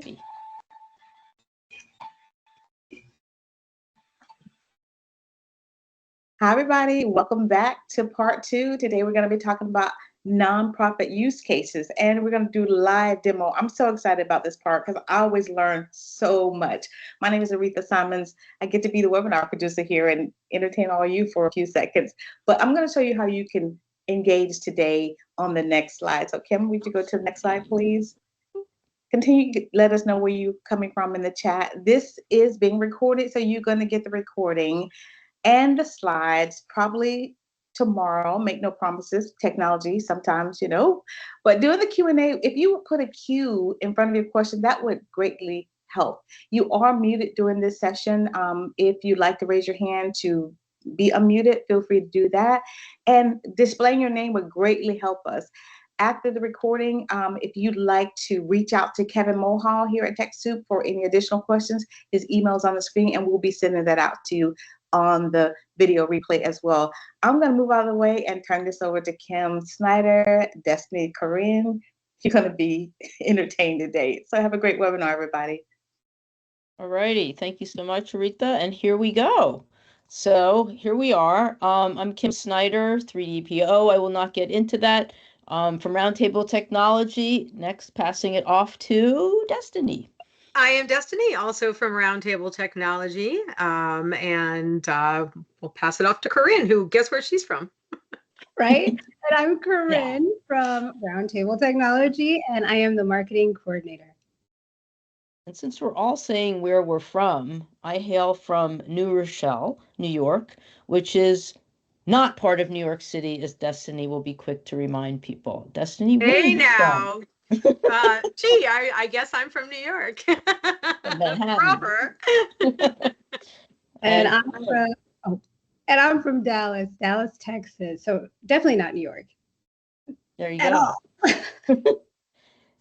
Alrighty. Hi, everybody. Welcome back to part 2. Today, we're going to be talking about nonprofit use cases, and we're going to do live demo. I'm so excited about this part because I always learn so much. My name is Aretha Simons. I get to be the webinar producer here and entertain all of you for a few seconds, but I'm going to show you how you can engage today on the next slide. So, Kim, would you go to the next slide, please? Continue to let us know where you're coming from in the chat. This is being recorded, so you're going to get the recording and the slides probably tomorrow. Make no promises. Technology sometimes, but during the Q&A, if you would put a Q in front of your question, that would greatly help. You are muted during this session. If you'd like to raise your hand to be unmuted, feel free to do that. And displaying your name would greatly help us. After the recording, if you'd like to reach out to Kevin Mohall here at TechSoup for any additional questions, his email's on the screen, and we'll be sending that out to you on the video replay as well. I'm going to move out of the way and turn this over to Kim Snyder, Destiny Corinne. You're going to be entertained today. So have a great webinar, everybody. All righty. Thank you so much, Aretha. And here we go. So here we are. I'm Kim Snyder, 3DPO. I will not get into that. From Roundtable Technology. Next, passing it off to Destiny. I am Destiny, also from Roundtable Technology, and we'll pass it off to Corinne, who guess where she's from. Right, and I'm Corinne from Roundtable Technology, and I am the marketing coordinator. And since we're all saying where we're from, I hail from New Rochelle, New York, which is not part of New York City, as Destiny will be quick to remind people. Destiny, where are you now. Gee, I guess I'm from New York. Proper. And I'm from Dallas, Texas. So definitely not New York. There you go.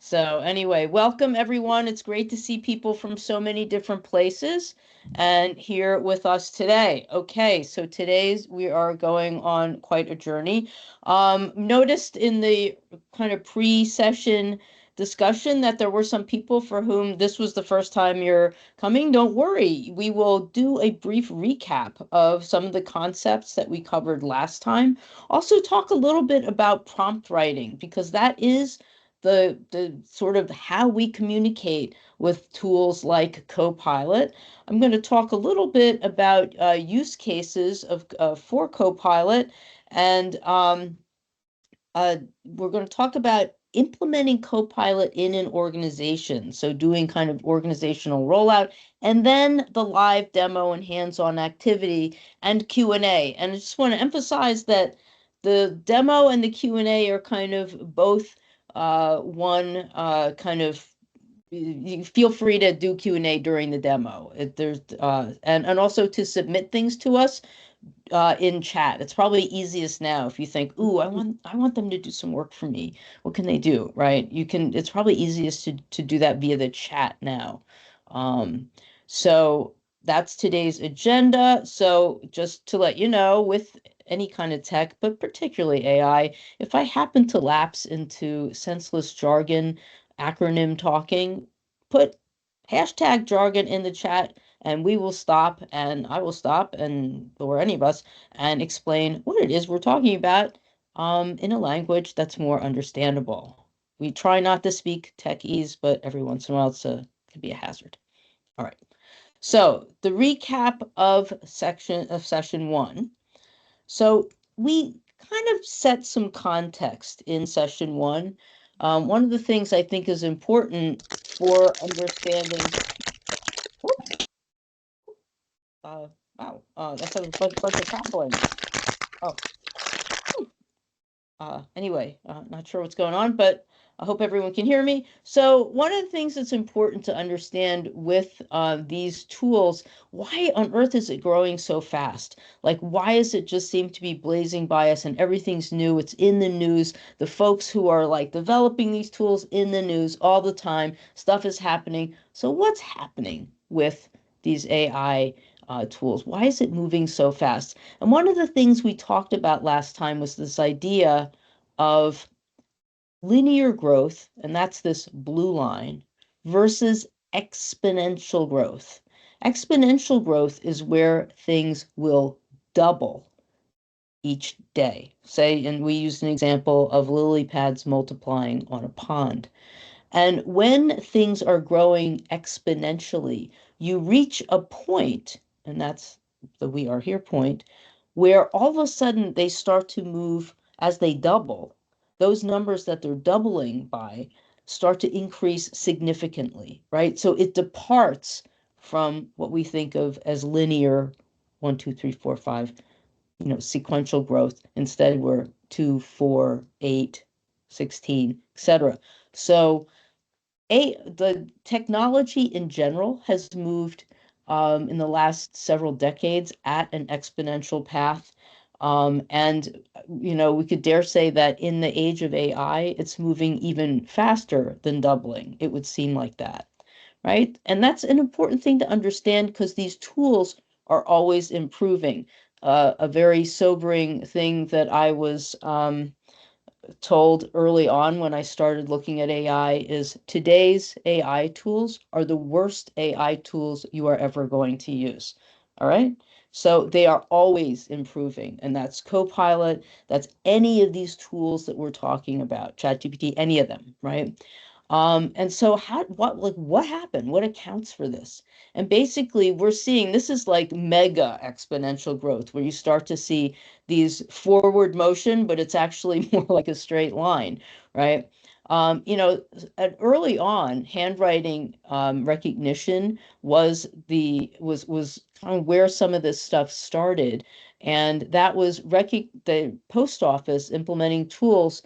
So anyway, welcome everyone. It's great to see people from so many different places and here with us today. Okay, so we are going on quite a journey. Noticed in the kind of pre-session discussion that there were some people for whom this was the first time you're coming. Don't worry, we will do a brief recap of some of the concepts that we covered last time. Also talk a little bit about prompt writing, because that is the sort of how we communicate with tools like Copilot. I'm going to talk a little bit about use cases for Copilot, and we're going to talk about implementing Copilot in an organization, so doing kind of organizational rollout, and then the live demo and hands-on activity and Q&A. And I just want to emphasize that the demo and the Q&A are kind of both you feel free to do Q&A during the demo. And also to submit things to us in chat. It's probably easiest now if you think, ooh, I want them to do some work for me. What can they do, right? It's probably easiest to do that via the chat now. So that's today's agenda. So just to let you know, with any kind of tech, but particularly AI, if I happen to lapse into senseless jargon, acronym talking, put hashtag jargon in the chat and we will stop, and I will stop, or any of us, and explain what it is we're talking about in a language that's more understandable. We try not to speak techese, but every once in a while it could be a hazard. All right. So the recap of session 1. So we kind of set some context in session 1. One of the things I think is important for understanding. Wow, that's a bunch of crackling. Anyway, not sure what's going on, but I hope everyone can hear me. So one of the things that's important to understand with these tools, why on earth is it growing so fast? Like, why is it just seem to be blazing by us and everything's new? It's in the news. The folks who are like developing these tools in the news all the time, stuff is happening. So what's happening with these AI tools? Why is it moving so fast? And one of the things we talked about last time was this idea of linear growth, and that's this blue line, versus exponential growth. Exponential growth is where things will double each day. Say, and we used an example of lily pads multiplying on a pond. And when things are growing exponentially, you reach a point, and that's the we are here point, where all of a sudden they start to move as they double. Those numbers that they're doubling by start to increase significantly, right? So it departs from what we think of as linear 1, 2, 3, 4, 5, sequential growth. Instead, we're 2, 4, 8, 16, etc. So the technology in general has moved in the last several decades at an exponential path. And, we could dare say that in the age of AI, it's moving even faster than doubling. It would seem like that, right? And that's an important thing to understand because these tools are always improving. A very sobering thing that I was told early on when I started looking at AI is today's AI tools are the worst AI tools you are ever going to use. All right. So they are always improving, and that's Copilot, that's any of these tools that we're talking about, ChatGPT, any of them, right? And so what happened? What accounts for this? And basically we're seeing this is like mega exponential growth where you start to see these forward motion, but it's actually more like a straight line, right? Early on, handwriting recognition was kind of where some of this stuff started, and that was the post office implementing tools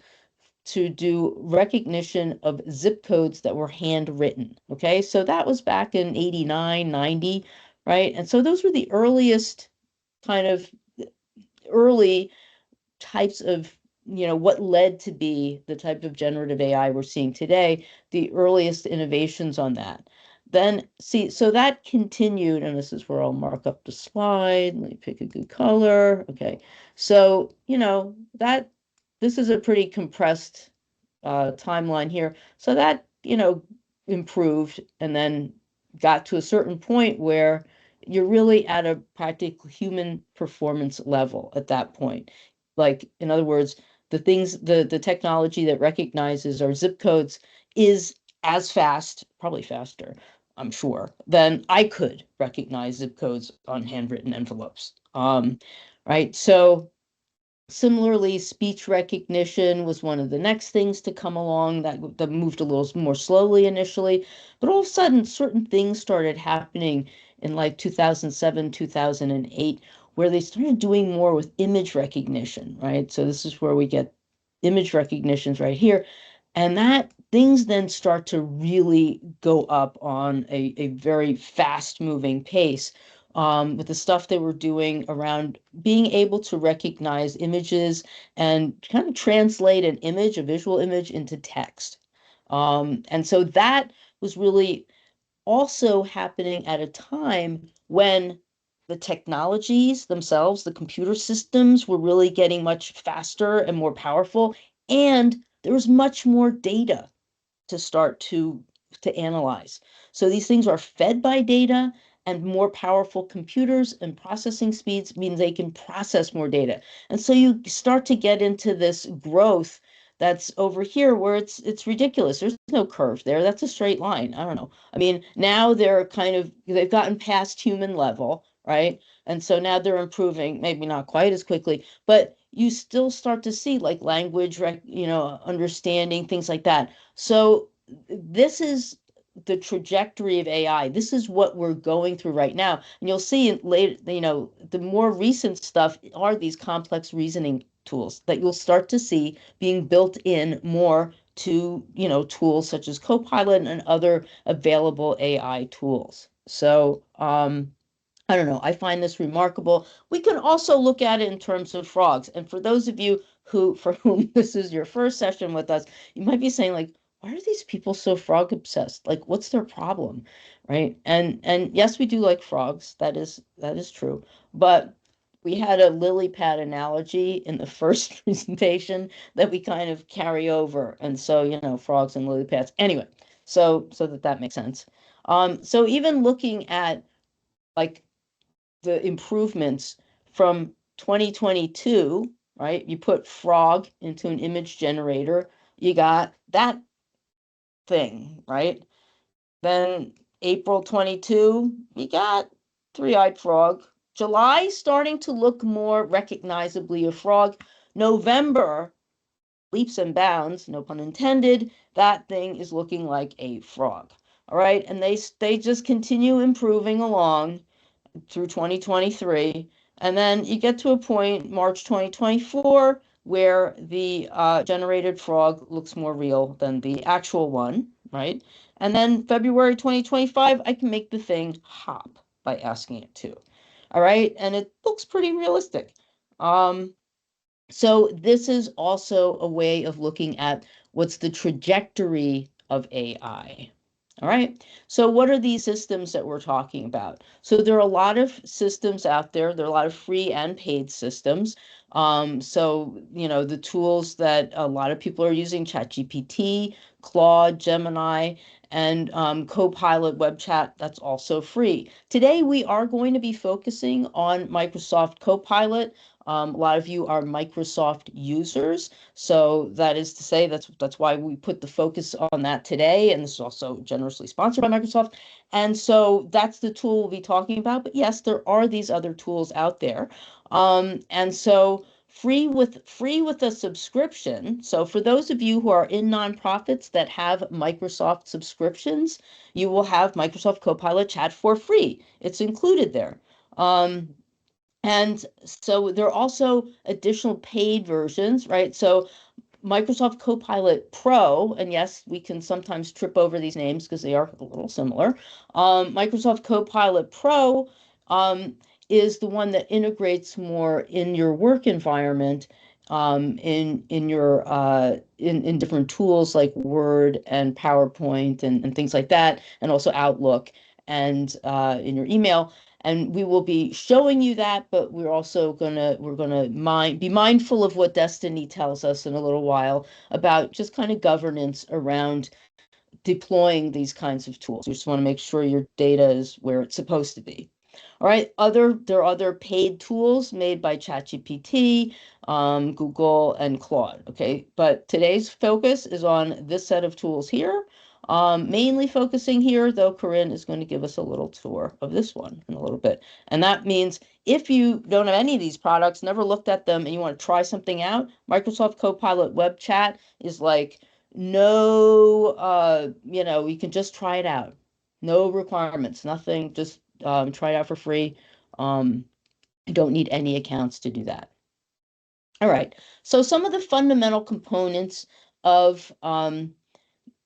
to do recognition of zip codes that were handwritten. Okay, so that was back in 89, 90, right? And so those were the earliest kind of early types of, what led to be the type of generative AI we're seeing today, the earliest innovations on that. Then see, so that continued, and this is where I'll mark up the slide. Let me pick a good color. Okay, so that this is a pretty compressed timeline here. So that, improved and then got to a certain point where you're really at a practical human performance level at that point. Like, in other words, the technology that recognizes our zip codes is as fast, probably faster, I'm sure, than I could recognize zip codes on handwritten envelopes. Right. So similarly, speech recognition was one of the next things to come along that moved a little more slowly initially, but all of a sudden, certain things started happening in like 2007, 2008, where they started doing more with image recognition, right? So this is where we get image recognitions right here. And that things then start to really go up on a very fast moving pace with the stuff they were doing around being able to recognize images and kind of translate an image, a visual image, into text. And so that was really also happening at a time when the technologies themselves, the computer systems, were really getting much faster and more powerful, and there was much more data to start to analyze. So these things are fed by data, and more powerful computers and processing speeds means they can process more data. And so you start to get into this growth that's over here where it's ridiculous. There's no curve there. That's a straight line. I don't know. I mean, now they've gotten past human level, right? And so now they're improving, maybe not quite as quickly, but you still start to see like language, understanding, things like that. So this is the trajectory of AI. This is what we're going through right now. And you'll see later, the more recent stuff are these complex reasoning tools that you'll start to see being built in more to, tools such as Copilot and other available AI tools. So, I don't know. I find this remarkable. We can also look at it in terms of frogs. And for those of you for whom this is your first session with us, you might be saying like, why are these people so frog obsessed? Like, what's their problem? Right. And yes, we do like frogs. That is true. But we had a lily pad analogy in the first presentation that we kind of carry over. And so, frogs and lily pads. Anyway, So that makes sense. So even looking at like the improvements from 2022, right? You put frog into an image generator, you got that thing, right? Then April 22, you got three-eyed frog. July starting to look more recognizably a frog. November, leaps and bounds, no pun intended, that thing is looking like a frog. All right, and they just continue improving along through 2023. And then you get to a point, March 2024, where the generated frog looks more real than the actual one, right? And then February 2025, I can make the thing hop by asking it to. All right, and it looks pretty realistic. So this is also a way of looking at what's the trajectory of AI. All right. So what are these systems that we're talking about? So there are a lot of systems out there. There are a lot of free and paid systems. So, you know, the tools that a lot of people are using, ChatGPT, Claude, Gemini, and Copilot web chat, that's also free. Today, we are going to be focusing on Microsoft Copilot. A lot of you are Microsoft users. So that is to say, that's why we put the focus on that today. And this is also generously sponsored by Microsoft. And so that's the tool we'll be talking about. But yes, there are these other tools out there. And so free with a subscription. So for those of you who are in nonprofits that have Microsoft subscriptions, you will have Microsoft Copilot Chat for free. It's included there. And so there are also additional paid versions, right? So Microsoft Copilot Pro, and yes, we can sometimes trip over these names because they are a little similar. Microsoft Copilot Pro is the one that integrates more in your work environment, in your in different tools like Word and PowerPoint and things like that, and also Outlook and in your email. And we will be showing you that, but we're also gonna be mindful of what Destiny tells us in a little while about just kind of governance around deploying these kinds of tools. You just want to make sure your data is where it's supposed to be. All right, there are other paid tools made by ChatGPT, Google, and Claude. Okay, but today's focus is on this set of tools here. Mainly focusing here, though, Corinne is going to give us a little tour of this one in a little bit. And that means if you don't have any of these products, never looked at them, and you want to try something out, Microsoft Copilot Web Chat is like no, you know, you can just try it out. No requirements, nothing, just try it out for free. You don't need any accounts to do that. All right, so some of the fundamental components of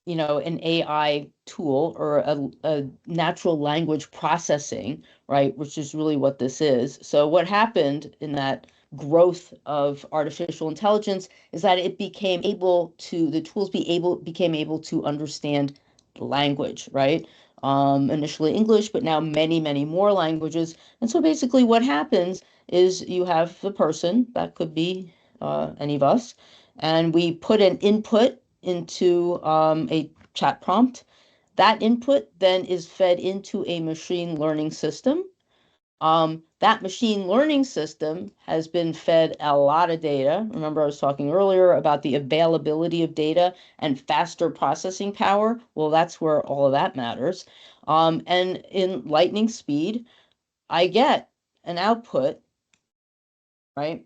you know, an AI tool or a natural language processing, right, which is really what this is. So what happened in that growth of artificial intelligence is that it became able to, the tools became able to understand language, right? Initially English, but now many, many more languages. And so basically what happens is you have the person, that could be any of us, and we put an input into a chat prompt. That input then is fed into a machine learning system. That machine learning system has been fed a lot of data. Remember, I was talking earlier about the availability of data and faster processing power. Well, that's where all of that matters. And in lightning speed, I get an output, right?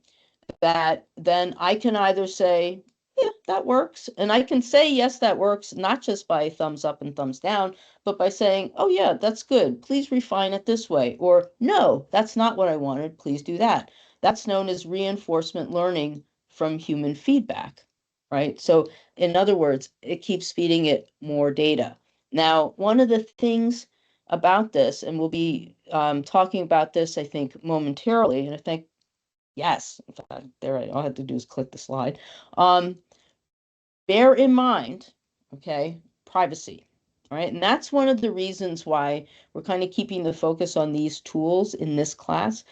That then I can either say, yeah, that works. And I can say, yes, that works, not just by thumbs up and thumbs down, but by saying, oh, yeah, that's good. Please refine it this way. Or, no, that's not what I wanted. Please do that. That's known as reinforcement learning from human feedback, right? So, in other words, it keeps feeding it more data. Now, one of the things about this, and we'll be talking about this, I think, momentarily, and I think yes, in fact, there, all I have to do is click the slide. Bear in mind, okay, privacy. All right, and that's one of the reasons why we're kind of keeping the focus on these tools in this class,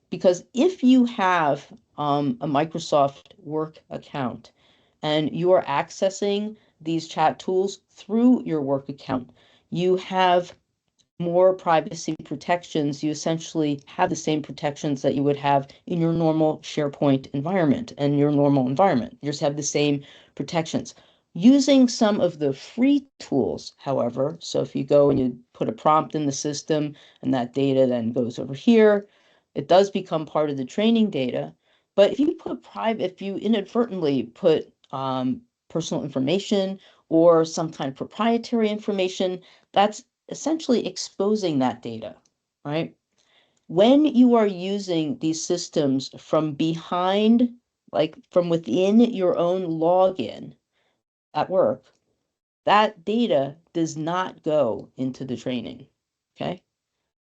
because if you have a Microsoft Work account and you are accessing these chat tools through your work account, you have more privacy protections. You essentially have the same protections that you would have in your normal SharePoint environment and your normal environment. You just have the same protections. Using some of the free tools, however, so if you go and you put a prompt in the system and that data then goes over here, it does become part of the training data. But if you put if you inadvertently put personal information or some kind of proprietary information, that's essentially exposing that data, right? When you are using these systems from behind, like from within your own login at work, that data does not go into the training, okay?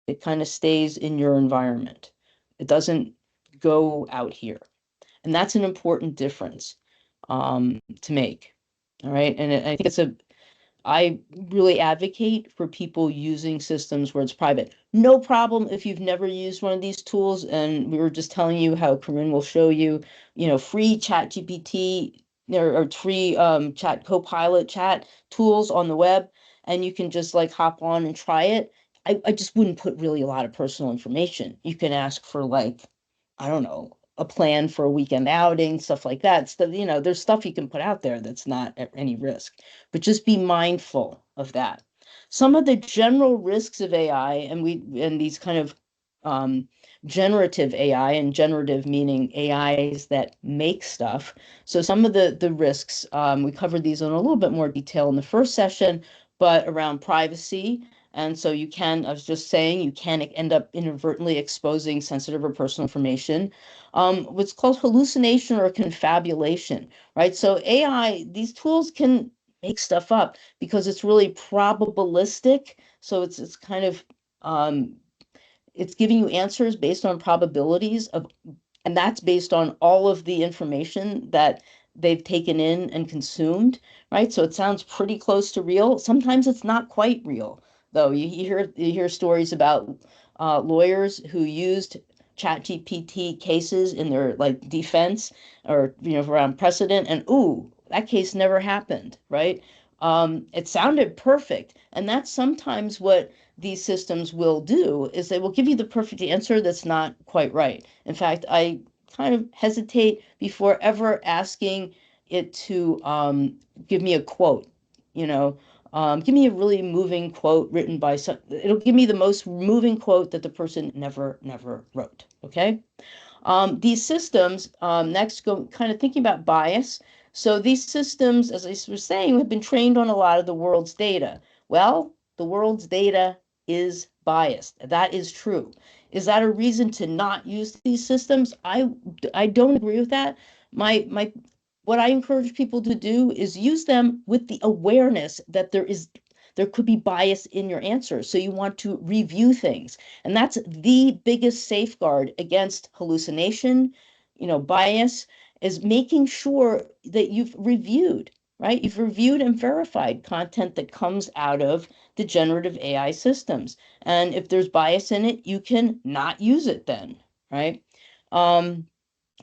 It kind of stays in your environment. It doesn't go out here. And that's an important difference to make, all right? And I think I really advocate for people using systems where it's private. No problem if you've never used one of these tools, and we were just telling you how Corinne will show you, free chat GPT or free chat Copilot chat tools on the web, and you can just like hop on and try it. I just wouldn't put really a lot of personal information. You can ask for like, I don't know, a plan for a weekend outing, stuff like that. So, there's stuff you can put out there that's not at any risk, but just be mindful of that. Some of the general risks of AI, and these kind of generative AI, and generative meaning AIs that make stuff. So some of the risks, we covered these in a little bit more detail in the first session, but around privacy. And so I was just saying, you can end up inadvertently exposing sensitive or personal information. What's called hallucination or confabulation, right? So AI, these tools can make stuff up because it's really probabilistic. So it's kind of it's giving you answers based on probabilities and that's based on all of the information that they've taken in and consumed, right? So it sounds pretty close to real. Sometimes it's not quite real, though. You hear stories about lawyers who used ChatGPT cases in their like defense or around precedent, and ooh, that case never happened, right? It sounded perfect, and that's sometimes what these systems will do is they will give you the perfect answer that's not quite right. In fact, I kind of hesitate before ever asking it to give me a quote, give me a really moving quote written by it'll give me the most moving quote that the person never wrote, okay? These systems, next, go kind of thinking about bias. So these systems, as I was saying, have been trained on a lot of the world's data. Well, the world's data is biased. That is true. Is that a reason to not use these systems? I don't agree with that. What I encourage people to do is use them with the awareness that there could be bias in your answers. So you want to review things. And that's the biggest safeguard against hallucination, bias, is making sure that you've reviewed, right? You've reviewed and verified content that comes out of the generative AI systems. And if there's bias in it, you can not use it then, right?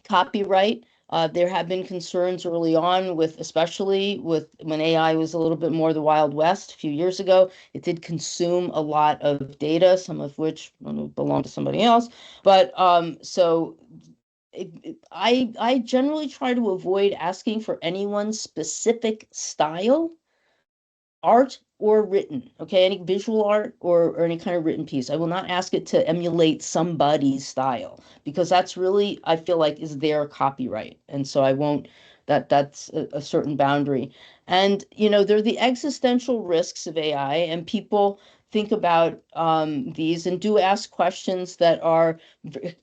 Copyright. There have been concerns early on especially with when AI was a little bit more the Wild West a few years ago. It did consume a lot of data, some of which belonged to somebody else. But so I generally try to avoid asking for anyone's specific style, art or written, okay, any visual art or any kind of written piece. I will not ask it to emulate somebody's style because that's really, I feel like, is their copyright. And so I won't, that's a certain boundary. And, there are the existential risks of AI, and people think about these and do ask questions that are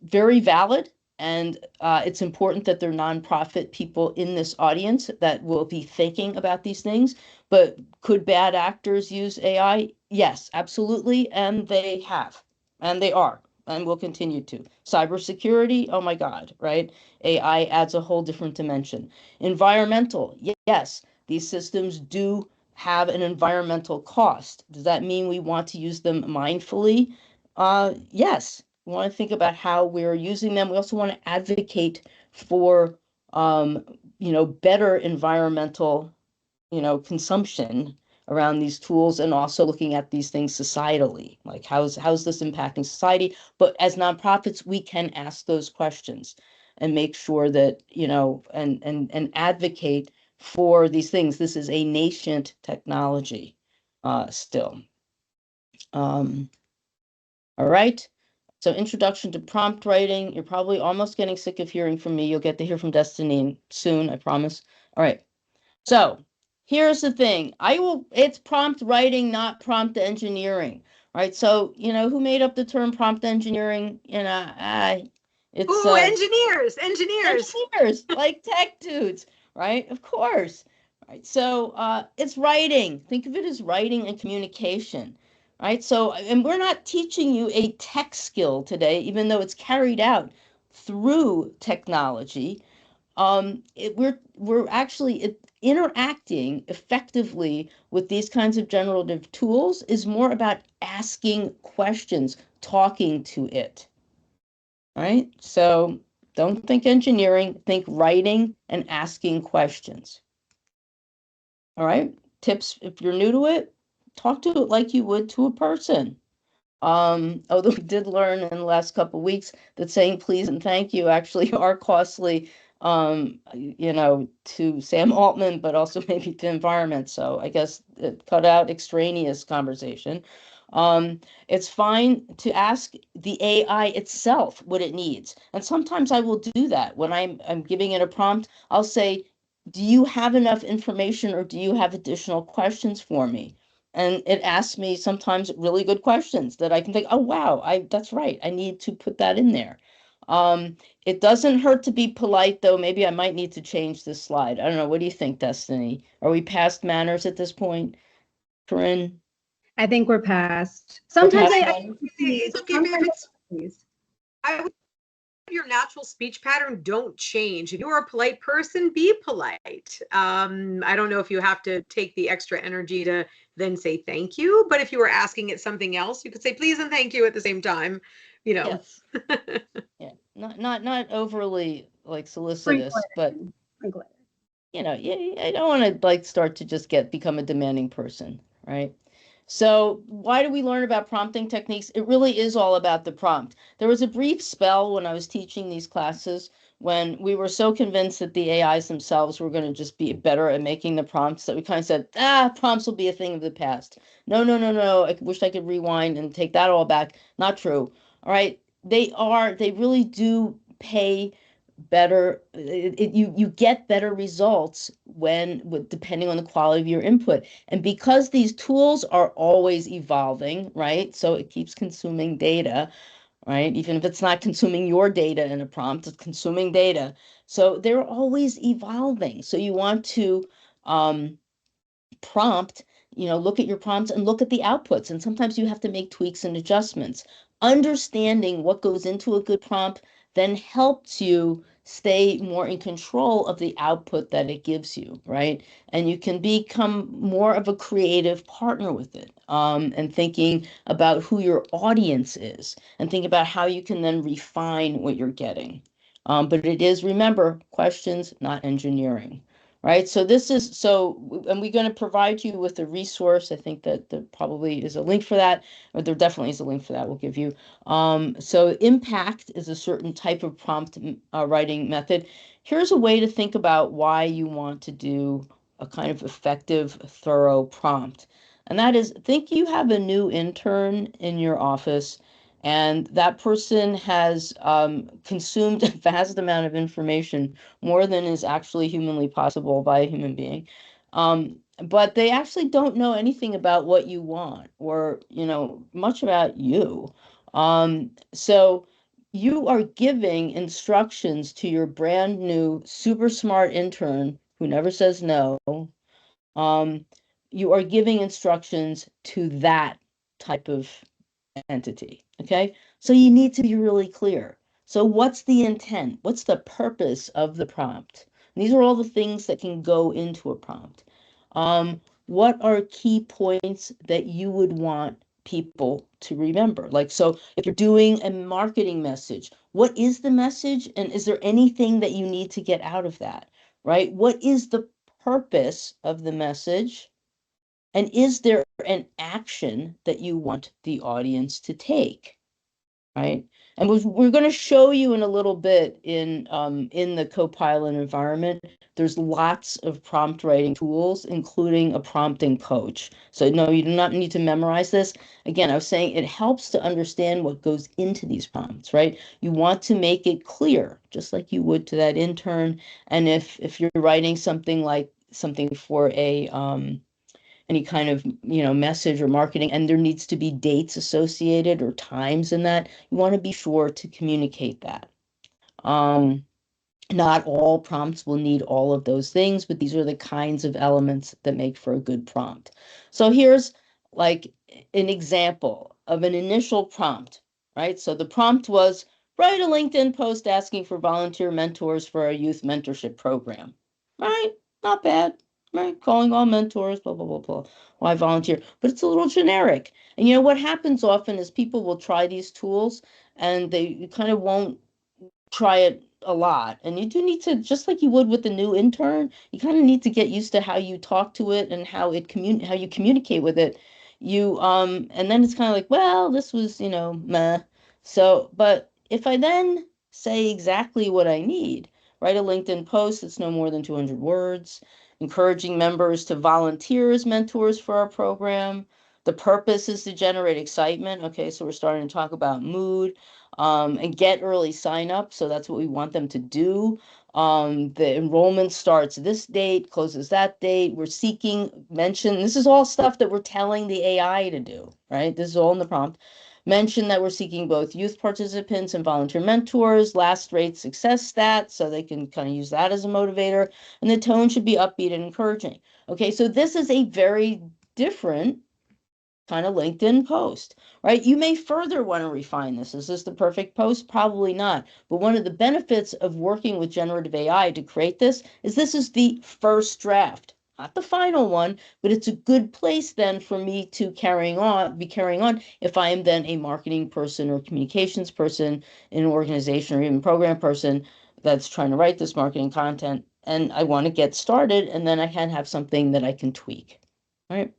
very valid. And it's important that there are nonprofit people in this audience that will be thinking about these things. But could bad actors use AI? Yes, absolutely. And they have, and they are, and will continue to. Cybersecurity, oh my God, right? AI adds a whole different dimension. Environmental, yes, these systems do have an environmental cost. Does that mean we want to use them mindfully? Yes. We want to think about how we're using them. We also want to advocate for, better environmental consumption around these tools, and also looking at these things societally, like how's this impacting society. But as nonprofits, we can ask those questions and make sure that, and advocate for these things. This is a nascent technology still. All right. So introduction to prompt writing. You're probably almost getting sick of hearing from me. You'll get to hear from Destiny soon, I promise. All right. So here's the thing. It's prompt writing, not prompt engineering. Right. So, who made up the term prompt engineering? It's engineers, like tech dudes, right? Of course. Right. So it's writing. Think of it as writing and communication. Right. So, and we're not teaching you a tech skill today, even though it's carried out through technology. We're actually interacting effectively with these kinds of generative tools is more about asking questions, talking to it. Right? So don't think engineering, think writing and asking questions. All right? Tips, if you're new to it, talk to it like you would to a person. Although we did learn in the last couple of weeks that saying please and thank you actually are costly, to Sam Altman, but also maybe to environment. So I guess it cut out extraneous conversation. It's fine to ask the AI itself what it needs. And sometimes I will do that when I'm giving it a prompt. I'll say, do you have enough information or do you have additional questions for me? And it asks me sometimes really good questions that I can think, oh, wow, that's right. I need to put that in there. It doesn't hurt to be polite, though. Maybe I might need to change this slide. I don't know. What do you think, Destiny? Are we past manners at this point, Corinne? I think we're past. Sometimes it's okay if it's. I would your natural speech pattern don't change. If you're a polite person, be polite. I don't know if you have to take the extra energy to then say thank you, but if you were asking it something else, you could say please and thank you at the same time. Yes. Yeah. Not overly like solicitous, but I don't want to like start to just become a demanding person, right? So why do we learn about prompting techniques? It really is all about the prompt. There was a brief spell when I was teaching these classes when we were so convinced that the AIs themselves were going to just be better at making the prompts that we kind of said, prompts will be a thing of the past. No. I wish I could rewind and take that all back. Not true. All right. They really do pay better. You get better results depending on the quality of your input. And because these tools are always evolving, right? So it keeps consuming data, right? Even if it's not consuming your data in a prompt, it's consuming data. So they're always evolving. So you want to prompt, look at your prompts and look at the outputs. And sometimes you have to make tweaks and adjustments. Understanding what goes into a good prompt then helps you stay more in control of the output that it gives you, right? And you can become more of a creative partner with it, and thinking about who your audience is and think about how you can then refine what you're getting. But it is, remember, questions, not engineering. Right. So and we're going to provide you with a resource. I think that there probably is a link for that, or there definitely is a link for that we'll give you. So impact is a certain type of prompt writing method. Here's a way to think about why you want to do a kind of effective, thorough prompt. And that is, think you have a new intern in your office and that person has consumed a vast amount of information, more than is actually humanly possible by a human being. But they actually don't know anything about what you want or, much about you. So you are giving instructions to your brand new, super smart intern who never says no. You are giving instructions to that type of entity. Okay. So you need to be really clear. So what's the intent? What's the purpose of the prompt? And these are all the things that can go into a prompt. What are key points that you would want people to remember? Like, so if you're doing a marketing message, what is the message? And is there anything that you need to get out of that? Right? What is the purpose of the message? And is there an action that you want the audience to take? Right? And we're going to show you in a little bit in the Copilot environment. There's lots of prompt writing tools, including a prompting coach. So no, you do not need to memorize this. Again, I was saying it helps to understand what goes into these prompts, right? You want to make it clear, just like you would to that intern. And if you're writing something like something for a any kind of message or marketing, and there needs to be dates associated or times in that, you want to be sure to communicate that. Not all prompts will need all of those things, but these are the kinds of elements that make for a good prompt. So here's like an example of an initial prompt, right? So the prompt was, write a LinkedIn post asking for volunteer mentors for a youth mentorship program. Right? Not bad. Right? Calling all mentors, blah, blah, blah, blah. Why volunteer? But it's a little generic. And you know what happens often is people will try these tools and they kind of won't try it a lot. And you do need to, just like you would with the new intern, you kind of need to get used to how you talk to it and how you communicate with it. And then it's kind of like, well, this was, meh. So, but if I then say exactly what I need, write a LinkedIn post that's no more than 200 words, encouraging members to volunteer as mentors for our program. The purpose is to generate excitement. Okay, so we're starting to talk about mood. And get early sign up. So that's what we want them to do. The enrollment starts this date, closes that date. We're seeking mention. This is all stuff that we're telling the AI to do, right? This is all in the prompt. Mention that we're seeking both youth participants and volunteer mentors, last rate success stats, so they can kind of use that as a motivator. And the tone should be upbeat and encouraging. Okay, so this is a very different kind of LinkedIn post, right? You may further want to refine this. Is this the perfect post? Probably not. But one of the benefits of working with generative AI to create this is the first draft, not the final one, but it's a good place then for me to be carrying on if I am then a marketing person or communications person in an organization or even program person that's trying to write this marketing content. And I want to get started, and then I can have something that I can tweak, right?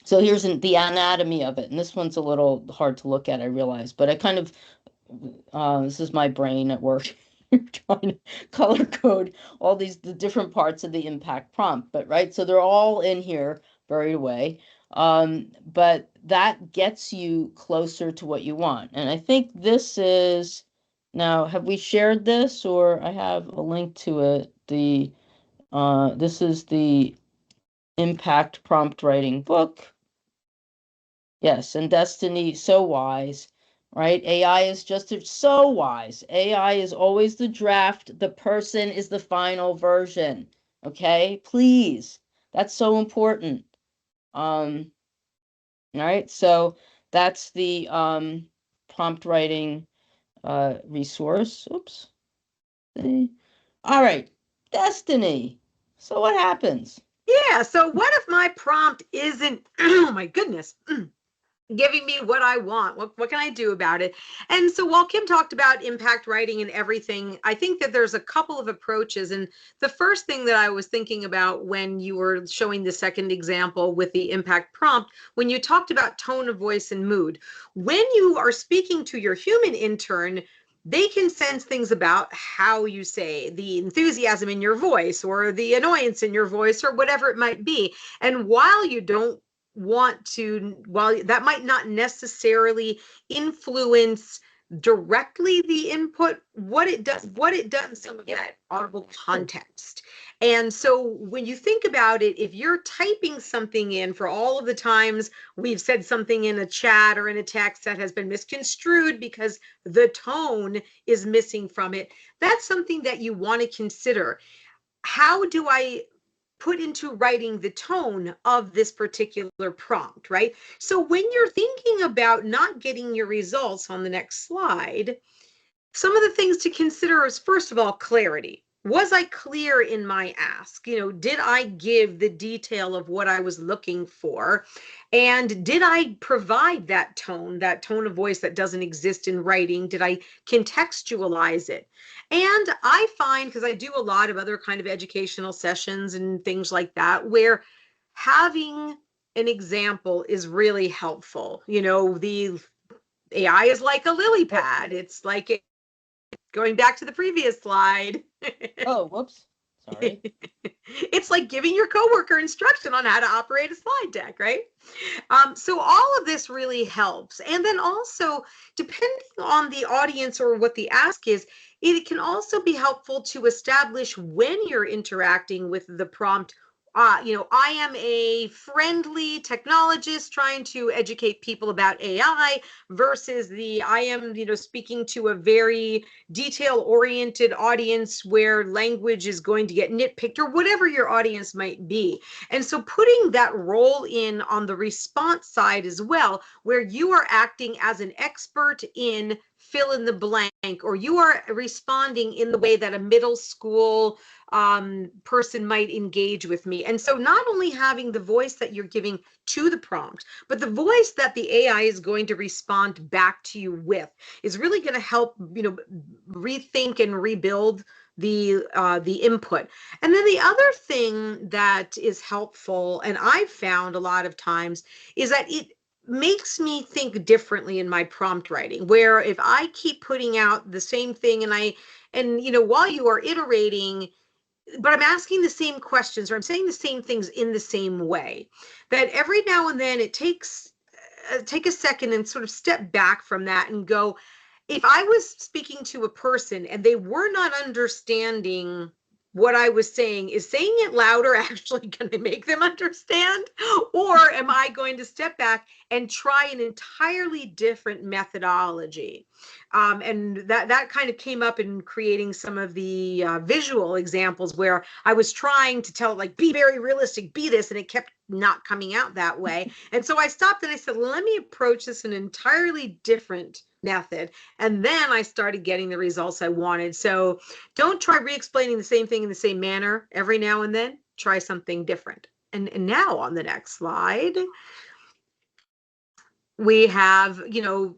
So here's the anatomy of it. And this one's a little hard to look at, I realize, but I kind of, this is my brain at work, trying to color code all the different parts of the impact prompt, but right. So they're all in here buried away. But that gets you closer to what you want. And I think this is, now, have we shared this, or I have a link to it? This is the impact prompt writing book. Yes, and Destiny, so wise, right? AI is just so wise. AI is always the draft. The person is the final version. Okay, please. That's so important. All right, so that's the prompt writing resource. Oops. All right, Destiny. So what happens? Yeah, so what if my prompt isn't, oh my goodness, giving me what I want? What can I do about it? And so while Kim talked about impact writing and everything, I think that there's a couple of approaches. And the first thing that I was thinking about when you were showing the second example with the impact prompt, when you talked about tone of voice and mood, when you are speaking to your human intern, they can sense things about how you say the enthusiasm in your voice or the annoyance in your voice or whatever it might be. And while you don't want to, while that might not necessarily influence directly the input, what it does some of that audible context. And so when you think about it, if you're typing something in, for all of the times we've said something in a chat or in a text that has been misconstrued because the tone is missing from it, that's something that you want to consider. How do I put into writing the tone of this particular prompt, right? So when you're thinking about not getting your results on the next slide, some of the things to consider is, first of all, clarity. Was I clear in my ask? Did I give the detail of what I was looking for? And did I provide that tone of voice that doesn't exist in writing? Did I contextualize it? And I find, because I do a lot of other kind of educational sessions and things like that, where having an example is really helpful. The AI is like a lily pad. It's like going back to the previous slide. Oh, whoops. Sorry. It's like giving your coworker instruction on how to operate a slide deck, right? So all of this really helps. And then also, depending on the audience or what the ask is, it can also be helpful to establish when you're interacting with the prompt. I am a friendly technologist trying to educate people about AI versus I am, speaking to a very detail-oriented audience where language is going to get nitpicked, or whatever your audience might be. And so putting that role in on the response side as well, where you are acting as an expert in fill in the blank, or you are responding in the way that a middle school person might engage with me. And so not only having the voice that you're giving to the prompt, but the voice that the AI is going to respond back to you with is really going to help, rethink and rebuild the input. And then the other thing that is helpful, and I've found a lot of times, is that it makes me think differently in my prompt writing, where if I keep putting out the same thing and while you are iterating, but I'm asking the same questions or I'm saying the same things in the same way, that every now and then it takes take a second and sort of step back from that and go, if I was speaking to a person and they were not understanding what I was saying, is saying it louder actually going to make them understand? Or am I going to step back and try an entirely different methodology? And that kind of came up in creating some of the visual examples where I was trying to tell, like, be very realistic, be this, and it kept not coming out that way. And so I stopped and I said, let me approach this in an entirely different method. And then I started getting the results I wanted. So don't try re-explaining the same thing in the same manner every now and then. Try something different. And now on the next slide, we have,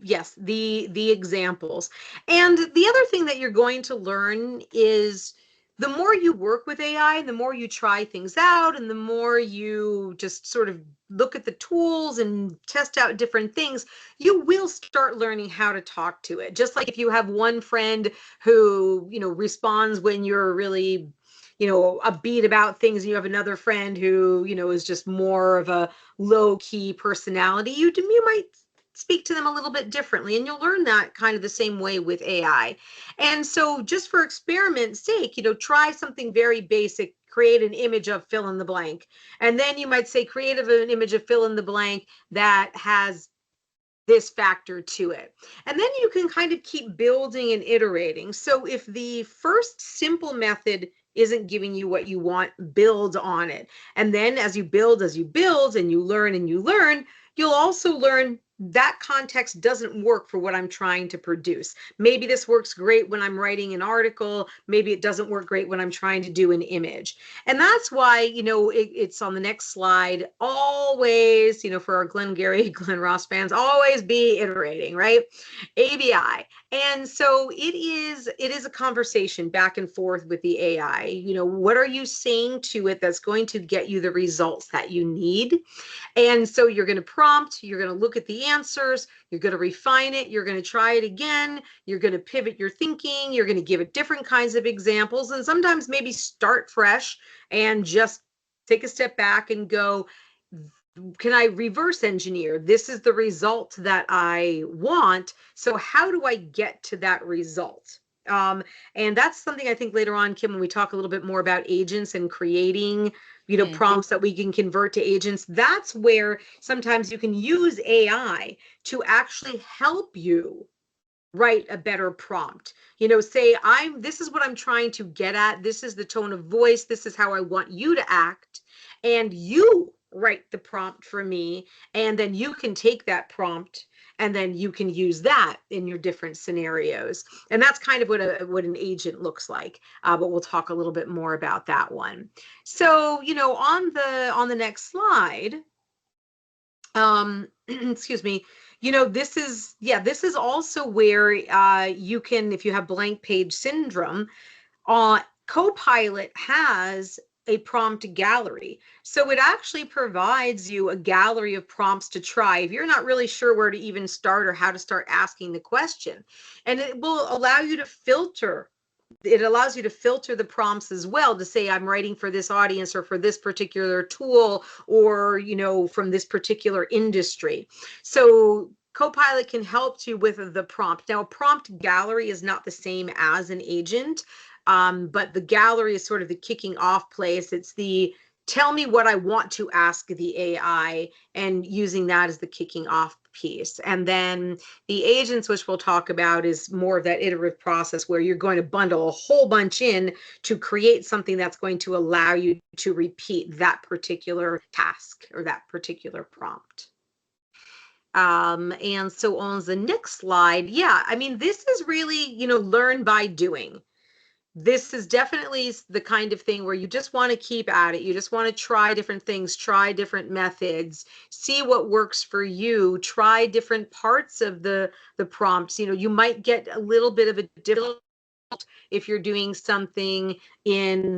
yes, the examples. And the other thing that you're going to learn is the more you work with AI, the more you try things out, and the more you just sort of look at the tools and test out different things, you will start learning how to talk to it. Just like if you have one friend who, responds when you're really, upbeat about things, and you have another friend who, is just more of a low-key personality, you might speak to them a little bit differently, and you'll learn that kind of the same way with AI. And so just for experiment's sake, try something very basic, create an image of fill in the blank. And then you might say, create an image of fill in the blank that has this factor to it. And then you can kind of keep building and iterating. So if the first simple method isn't giving you what you want, build on it. And then as you build and you learn, you'll also learn that context doesn't work for what I'm trying to produce. Maybe this works great when I'm writing an article. Maybe it doesn't work great when I'm trying to do an image. And that's why, it's on the next slide. Always, for our Glenn Ross fans, always be iterating, right? ABI. And so it is a conversation back and forth with the AI. What are you saying to it that's going to get you the results that you need? And so you're going to prompt, you're going to look at the answers, you're going to refine it, you're going to try it again, you're going to pivot your thinking, you're going to give it different kinds of examples, and sometimes maybe start fresh and just take a step back and go, can I reverse engineer? This is the result that I want. So how do I get to that result? And that's something I think later on, Kim, when we talk a little bit more about agents and creating, prompts that we can convert to agents, that's where sometimes you can use AI to actually help you write a better prompt. Say, this is what I'm trying to get at. This is the tone of voice. This is how I want you to act. And you write the prompt for me, and then you can take that prompt and then you can use that in your different scenarios. And that's kind of what an agent looks like. But we'll talk a little bit more about that one. So, on the next slide, excuse me, this is also where you can, if you have blank page syndrome, Copilot has a prompt gallery. So it actually provides you a gallery of prompts to try if you're not really sure where to even start or how to start asking the question. And it will allow you to filter. It allows you to filter the prompts as well to say, I'm writing for this audience or for this particular tool or, from this particular industry. So Copilot can help you with the prompt. Now, a prompt gallery is not the same as an agent. But the gallery is sort of the kicking off place. It's the tell me what I want to ask the AI and using that as the kicking off piece. And then the agents, which we'll talk about, is more of that iterative process where you're going to bundle a whole bunch in to create something that's going to allow you to repeat that particular task or that particular prompt. And so on the next slide, this is really, learn by doing. This is definitely the kind of thing where you just want to keep at it. You just want to try different things, try different methods, see what works for you, try different parts of the prompts. You might get a little bit of a difficult if you're doing something in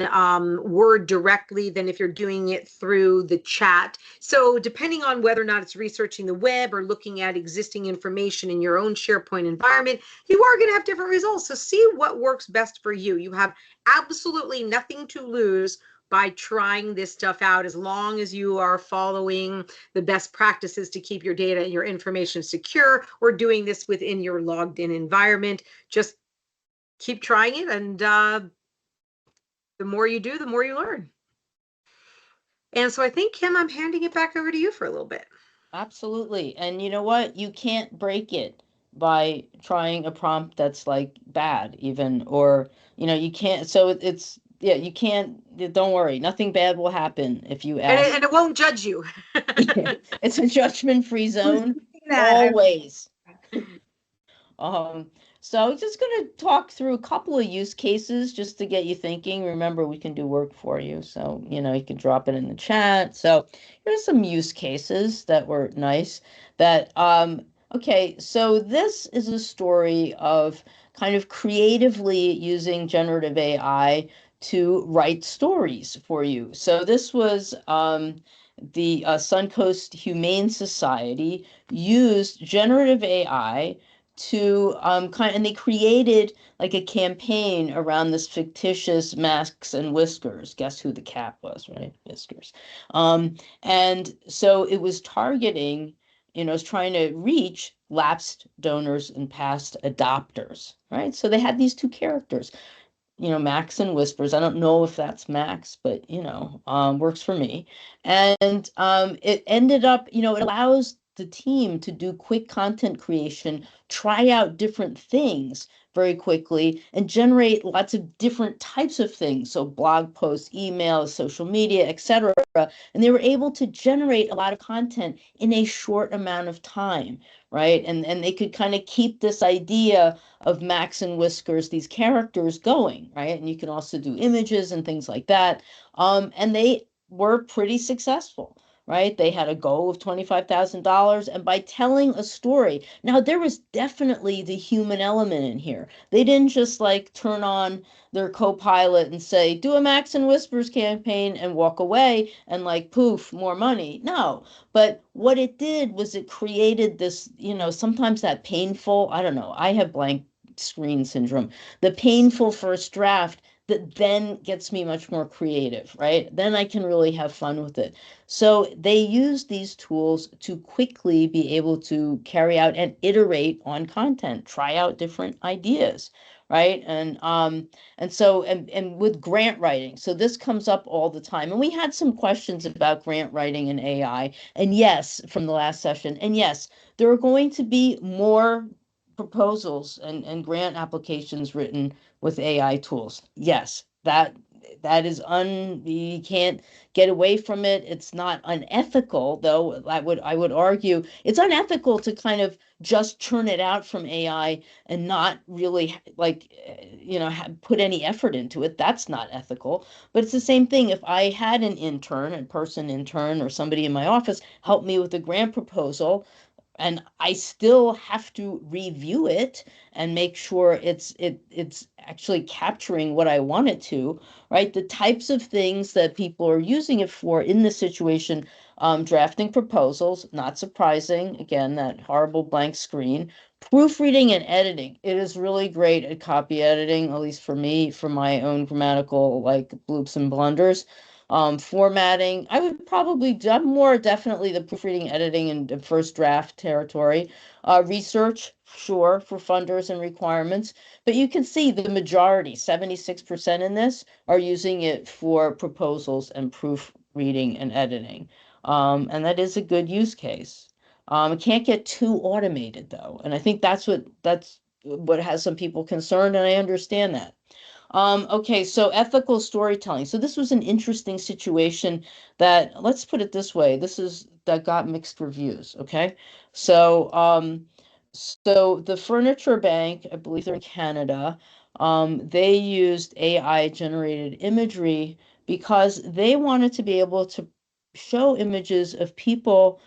Word directly than if you're doing it through the chat. So depending on whether or not it's researching the web or looking at existing information in your own SharePoint environment, you are going to have different results. So see what works best for you. You have absolutely nothing to lose by trying this stuff out, as long as you are following the best practices to keep your data and your information secure, or doing this within your logged in environment. Just keep trying it, and the more you do, the more you learn. And so I think, Kim, I'm handing it back over to you for a little bit. Absolutely. And you know what? You can't break it by trying a prompt that's like bad even, or, you can't. So you can't, don't worry. Nothing bad will happen if you ask. And it won't judge you. It's a judgment-free zone, always. So I'm just going to talk through a couple of use cases just to get you thinking. Remember, we can do work for you. So, you can drop it in the chat. So here's some use cases that were nice that, okay, so this is a story of kind of creatively using generative AI to write stories for you. So this was the Suncoast Humane Society used generative AI to and they created like a campaign around this fictitious Max and Whiskers. Guess who the cat was, right? Whiskers. And so it was targeting, it's trying to reach lapsed donors and past adopters, right? So they had these two characters, Max and Whispers. I don't know if that's Max, but works for me. And it ended up, it allows the team to do quick content creation, try out different things very quickly, and generate lots of different types of things. So blog posts, emails, social media, etc. And they were able to generate a lot of content in a short amount of time, right? And they could kind of keep this idea of Max and Whiskers, these characters going, right? And you can also do images and things like that. And they were pretty successful, right? They had a goal of $25,000. And by telling a story, now there was definitely the human element in here. They didn't just like turn on their Copilot and say, do a Max and Whispers campaign and walk away and like, poof, more money. No, but what it did was it created this, sometimes that painful, I don't know, I have blank screen syndrome, the painful first draft that then gets me much more creative, right? Then I can really have fun with it. So they use these tools to quickly be able to carry out and iterate on content, try out different ideas, right? And so with grant writing, so this comes up all the time. And we had some questions about grant writing and AI. And yes, from the last session, and yes, there are going to be more proposals and grant applications written with AI tools. Yes, that that is you can't get away from it. It's not unethical, though. I would argue it's unethical to kind of just churn it out from AI and not really like, put any effort into it. That's not ethical. But it's the same thing. If I had an intern, or somebody in my office help me with a grant proposal, and I still have to review it and make sure it's actually capturing what I want it to, right? The types of things that people are using it for in this situation, drafting proposals, not surprising, again, that horrible blank screen, proofreading and editing. It is really great at copy editing, at least for me, for my own grammatical like bloops and blunders. Formatting, I would probably do more definitely the proofreading, editing, and the first draft territory. Research, sure, for funders and requirements, but you can see the majority, 76% in this, are using it for proposals and proofreading and editing. And that is a good use case. It can't get too automated though, and I think that's what has some people concerned, and I understand that. Okay, so ethical storytelling. So this was an interesting situation that, let's put it this way, that got mixed reviews. Okay, so so the Furniture Bank, I believe they're in Canada, they used AI generated imagery because they wanted to be able to show images of people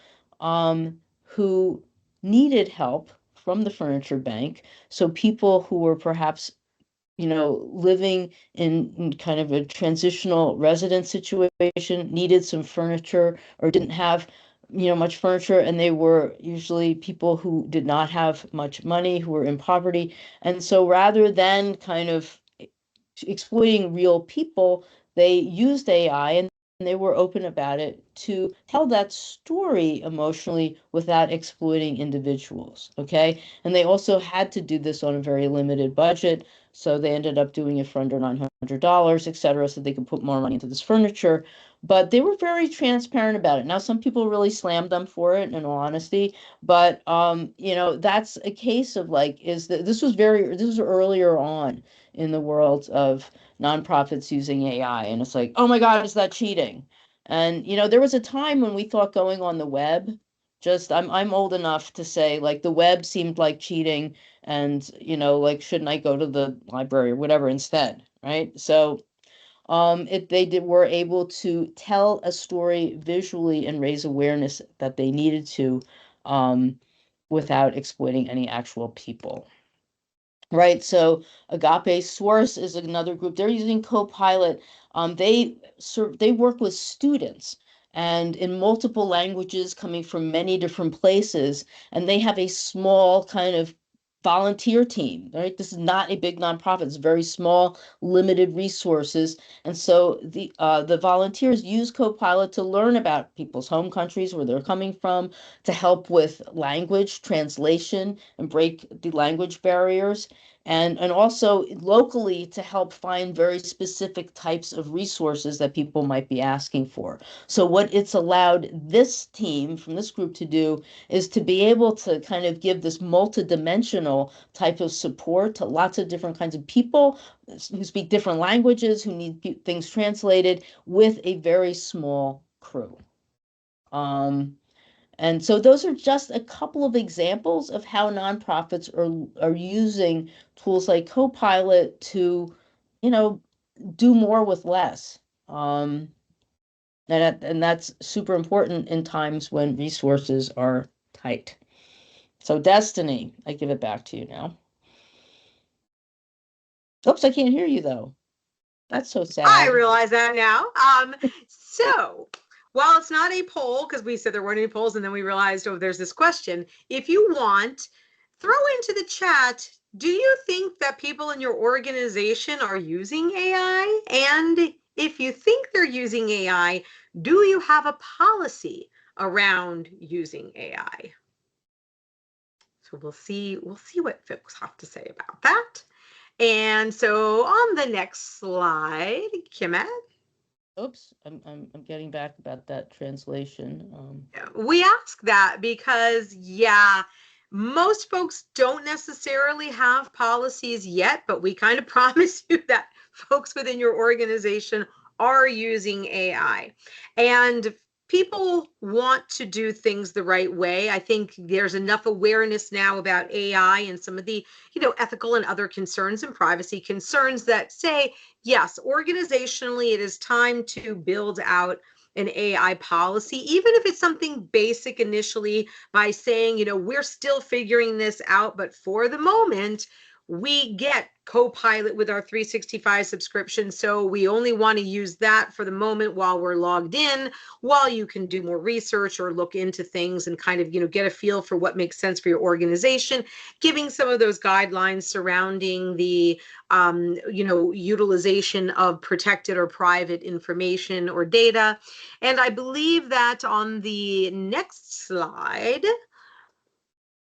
who needed help from the Furniture Bank. So people who were perhaps living in kind of a transitional residence situation, needed some furniture or didn't have, much furniture, and they were usually people who did not have much money, who were in poverty. And so rather than kind of exploiting real people, they used AI, and they were open about it to tell that story emotionally without exploiting individuals. Okay. And they also had to do this on a very limited budget. So they ended up doing it for under $900, et cetera, so they could put more money into this furniture. But they were very transparent about it. Now, some people really slammed them for it, in all honesty. But that's a case of like, this was earlier on in the world of nonprofits using AI. And it's like, oh my God, is that cheating? And there was a time when we thought going on the web, I'm old enough to say like the web seemed like cheating, and like, shouldn't I go to the library or whatever instead, right? So were able to tell a story visually and raise awareness that they needed to, without exploiting any actual people. Right, so Agape Source is another group. They're using Copilot. They work with students and in multiple languages coming from many different places, and they have a small kind of volunteer team. Right, this is not a big nonprofit. It's very small, limited resources, and so the volunteers use Copilot to learn about people's home countries, where they're coming from, to help with language translation and break the language barriers, and also locally to help find very specific types of resources that people might be asking for. So what it's allowed this team from this group to do is to be able to kind of give this multidimensional type of support to lots of different kinds of people who speak different languages, who need things translated, with a very small crew. And so those are just a couple of examples of how nonprofits are using tools like Copilot to, do more with less. And that's super important in times when resources are tight. So Destiny, I give it back to you now. Oops, I can't hear you though. That's so sad. I realize that now. So while it's not a poll, because we said there weren't any polls, and then we realized, oh, there's this question. If you want, throw into the chat, do you think that people in your organization are using AI? And if you think they're using AI, do you have a policy around using AI? So we'll see what folks have to say about that. And so on the next slide, Kimet. Oops, I'm getting back about that translation. We ask that because, yeah, Most folks don't necessarily have policies yet, but we kind of promise you that folks within your organization are using AI. And people want to do things the right way. I think there's enough awareness now about AI and some of the, ethical and other concerns and privacy concerns that say, yes, organizationally, it is time to build out an AI policy, even if it's something basic initially, by saying, we're still figuring this out, but for the moment, we get Copilot with our 365 subscription. So we only want to use that for the moment while we're logged in, while you can do more research or look into things and kind of, get a feel for what makes sense for your organization, giving some of those guidelines surrounding the, utilization of protected or private information or data. And I believe that on the next slide,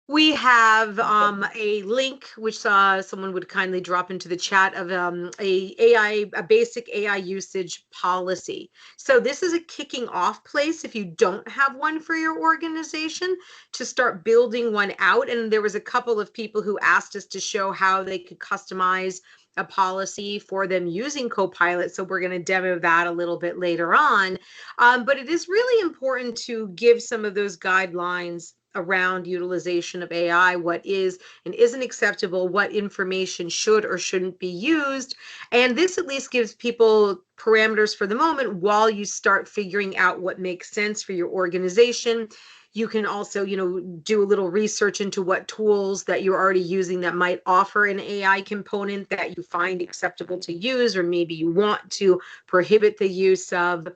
we have a link which someone would kindly drop into the chat of a basic AI usage policy. So this is a kicking off place if you don't have one for your organization to start building one out. And there was a couple of people who asked us to show how they could customize a policy for them using Copilot. So we're going to demo that a little bit later on. But it is really important to give some of those guidelines around utilization of AI, what is and isn't acceptable, what information should or shouldn't be used. And this at least gives people parameters for the moment while you start figuring out what makes sense for your organization. You can also, do a little research into what tools that you're already using that might offer an AI component that you find acceptable to use, or maybe you want to prohibit the use of.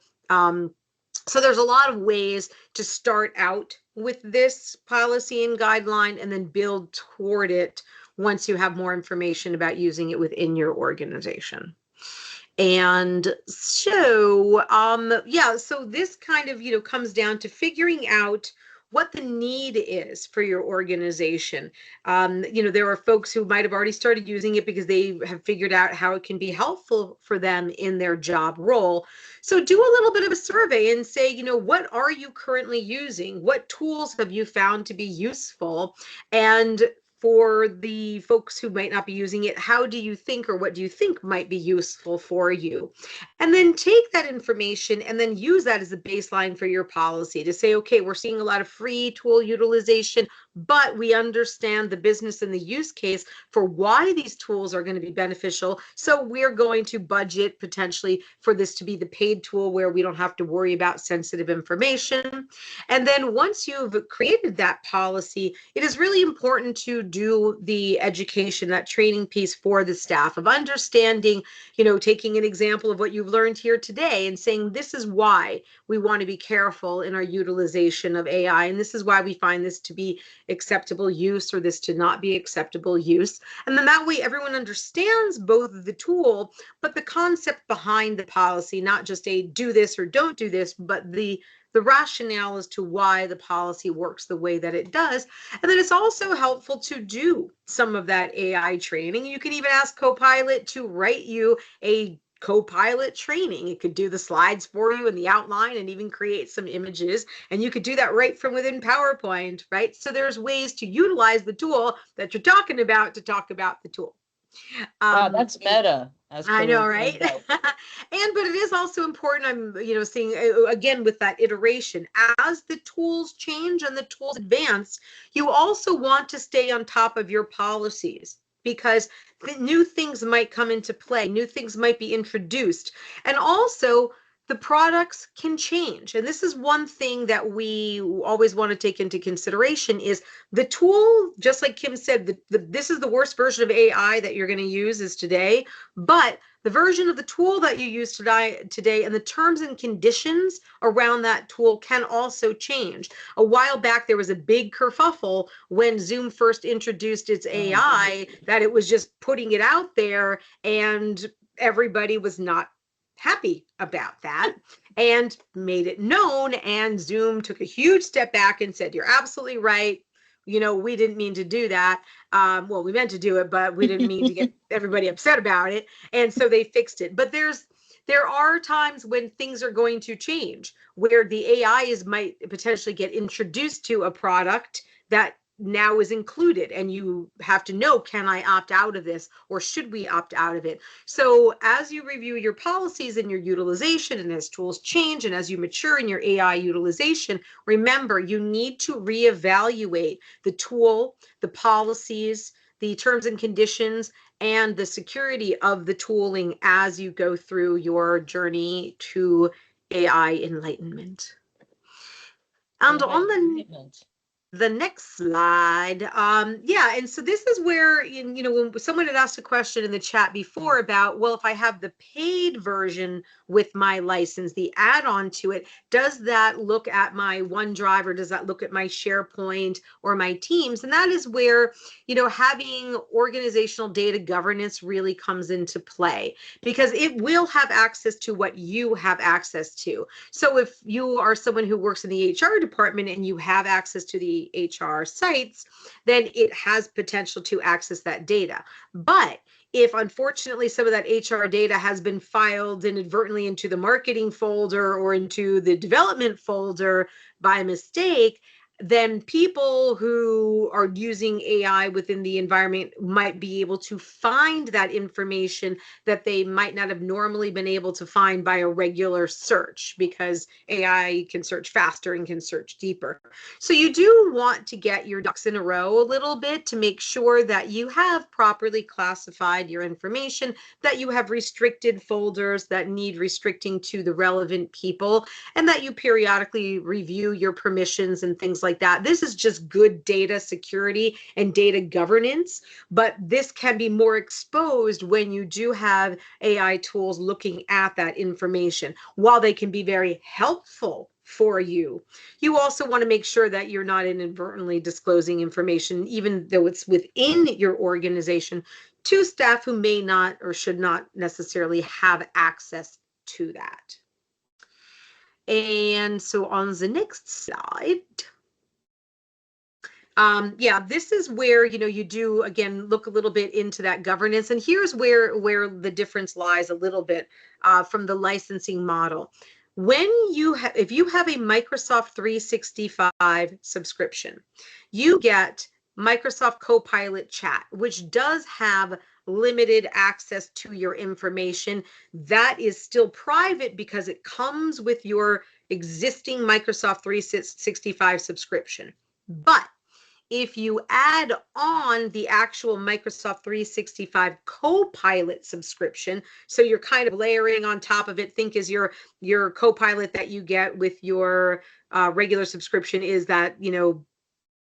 So there's a lot of ways to start out with this policy and guideline and then build toward it once you have more information about using it within your organization. And so, so this kind of, comes down to figuring out what the need is for your organization. There are folks who might have already started using it because they have figured out how it can be helpful for them in their job role. So do a little bit of a survey and say, what are you currently using? What tools have you found to be useful? And for the folks who might not be using it, how do you think, or what do you think might be useful for you? And then take that information and then use that as a baseline for your policy to say, okay, we're seeing a lot of free tool utilization, but we understand the business and the use case for why these tools are going to be beneficial. So we're going to budget potentially for this to be the paid tool where we don't have to worry about sensitive information. And then once you've created that policy, it is really important to do the education, that training piece for the staff of understanding, taking an example of what you've learned here today and saying, this is why we want to be careful in our utilization of AI. And this is why we find this to be acceptable use or this to not be acceptable use. And then that way everyone understands both the tool, but the concept behind the policy, not just a do this or don't do this, but the rationale as to why the policy works the way that it does. And then it's also helpful to do some of that AI training. You can even ask Copilot to write you a Copilot training. It could do the slides for you and the outline and even create some images. And you could do that right from within PowerPoint, right? So there's ways to utilize the tool that you're talking about to talk about the tool. Wow, that's meta. I know, right? But it is also important, I'm, seeing again with that iteration, as the tools change and the tools advance, you also want to stay on top of your policies because new things might come into play, new things might be introduced. And also the products can change. And this is one thing that we always want to take into consideration is the tool, just like Kim said, this is the worst version of AI that you're going to use is today, but the version of the tool that you use today and the terms and conditions around that tool can also change. A while back, there was a big kerfuffle when Zoom first introduced its AI that it was just putting it out there and everybody was not happy about that and made it known, and Zoom took a huge step back and said, you're absolutely right. We didn't mean to do that. Well, we meant to do it, but we didn't mean to get everybody upset about it. And so they fixed it. But there are times when things are going to change, where the AI might potentially get introduced to a product that now is included, and you have to know, can I opt out of this, or should we opt out of it? So as you review your policies and your utilization, and as tools change and as you mature in your AI utilization, remember, you need to reevaluate the tool, the policies, the terms and conditions, and the security of the tooling as you go through your journey to AI enlightenment. And on the next slide, yeah, and so this is where, you know, when someone had asked a question in the chat before about, well, if I have the paid version with my license, the add-on to it, does that look at my OneDrive, or does that look at my SharePoint or my Teams? And that is where, you know, having organizational data governance really comes into play, because it will have access to what you have access to. So if you are someone who works in the HR department and you have access to the HR sites, then it has potential to access that data. But if unfortunately some of that HR data has been filed inadvertently into the marketing folder or into the development folder by mistake, then people who are using AI within the environment might be able to find that information that they might not have normally been able to find by a regular search, because AI can search faster and can search deeper. So you do want to get your ducks in a row a little bit to make sure that you have properly classified your information, that you have restricted folders that need restricting to the relevant people, and that you periodically review your permissions and things like that. This is just good data security and data governance, but this can be more exposed when you do have AI tools looking at that information. While they can be very helpful for you, you also want to make sure that you're not inadvertently disclosing information, even though it's within your organization, to staff who may not or should not necessarily have access to that. And so on the next slide, yeah, this is where, you know, you do, again, look a little bit into that governance. And here's where the difference lies a little bit from the licensing model. When you have, if you have a Microsoft 365 subscription, you get Microsoft Copilot Chat, which does have limited access to your information. That is still private because it comes with your existing Microsoft 365 subscription. But if you add on the actual Microsoft 365 Copilot subscription, so you're kind of layering on top of it, think as your Copilot that you get with your regular subscription is that, you know,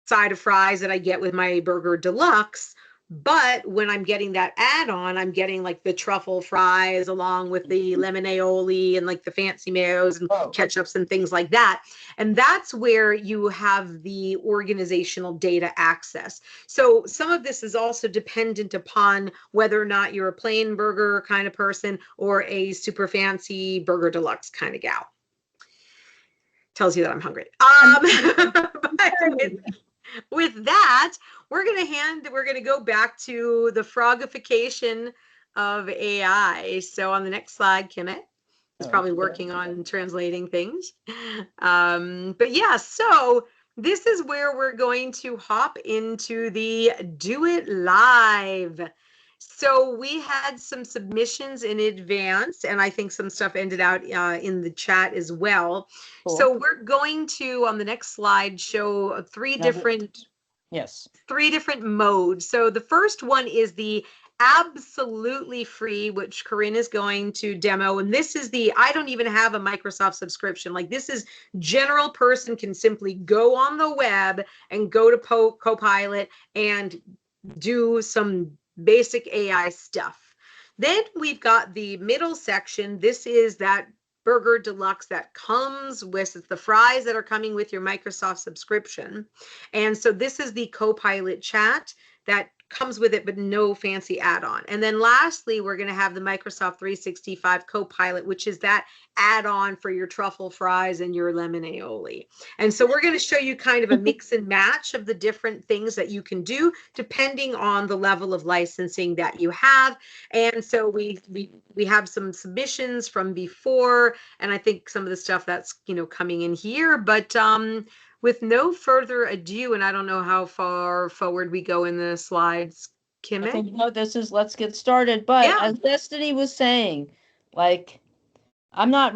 side of fries that I get with my Burger Deluxe. But when I'm getting that add-on, I'm getting like the truffle fries along with the lemon aioli and like the fancy mayos and ketchups and things like that. And that's where you have the organizational data access. So some of this is also dependent upon whether or not you're a plain burger kind of person or a super fancy Burger Deluxe kind of gal. Tells you that I'm hungry. With that, we're going to go back to the frogification of AI. So on the next slide, Kimmett is probably working on translating things. But yeah, so this is where we're going to hop into the Do It Live. So we had some submissions in advance, and I think some stuff ended out in the chat as well. Cool. So we're going to, on the next slide, show three different modes. So the first one is the absolutely free, which Corinne is going to demo. And this is the, I don't even have a Microsoft subscription. Like, this is general person can simply go on the web and go to Copilot and do some basic AI stuff. Then we've got the middle section. This is that Burger Deluxe that comes with the fries that are coming with your Microsoft subscription. And so this is the Copilot Chat that comes with it, but no fancy add-on. And then lastly, we're going to have the Microsoft 365 Copilot, which is that add-on for your truffle fries and your lemon aioli. And so we're going to show you kind of a mix and match of the different things that you can do depending on the level of licensing that you have. And so we have some submissions from before, and I think some of the stuff that's, you know, coming in here, but with no further ado, and I don't know how far forward we go in the slides, Kim. I think, no, this is, let's get started. But Yeah. as Destiny was saying, like, I'm not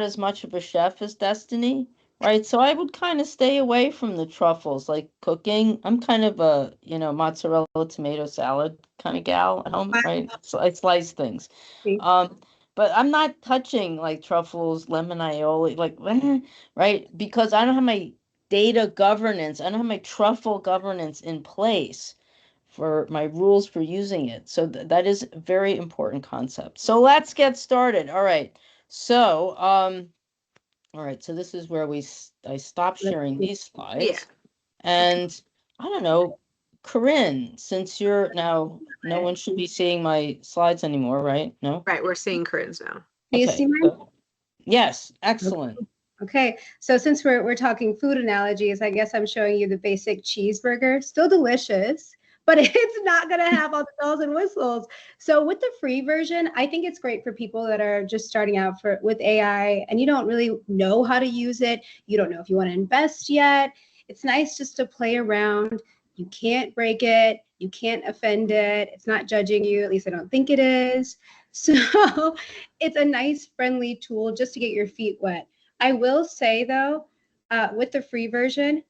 as much of a chef as Destiny, right? So I would kind of stay away from the truffles, like cooking. I'm kind of a, mozzarella tomato salad kind of gal at home, right? So I slice things. But I'm not touching like truffles, lemon aioli, like, right? Because I don't have my data governance, I don't have my truffle governance in place for my rules for using it. So that is a very important concept. So let's get started. All right. So, all right. So this is where I stopped sharing these slides. Yeah. And I don't know, Corinne, since you're now, no one should be seeing my slides anymore, right? No? Right. We're seeing Corinne's now. Do you Okay. see mine? Yes. Excellent. Okay, so since we're talking food analogies, I guess I'm showing you the basic cheeseburger. Still delicious, but it's not going to have all the bells and whistles. So with the free version, I think it's great for people that are just starting out with AI and you don't really know how to use it. You don't know if you want to invest yet. It's nice just to play around. You can't break it. You can't offend it. It's not judging you. At least I don't think it is. So it's a nice, friendly tool just to get your feet wet. I will say though, with the free version,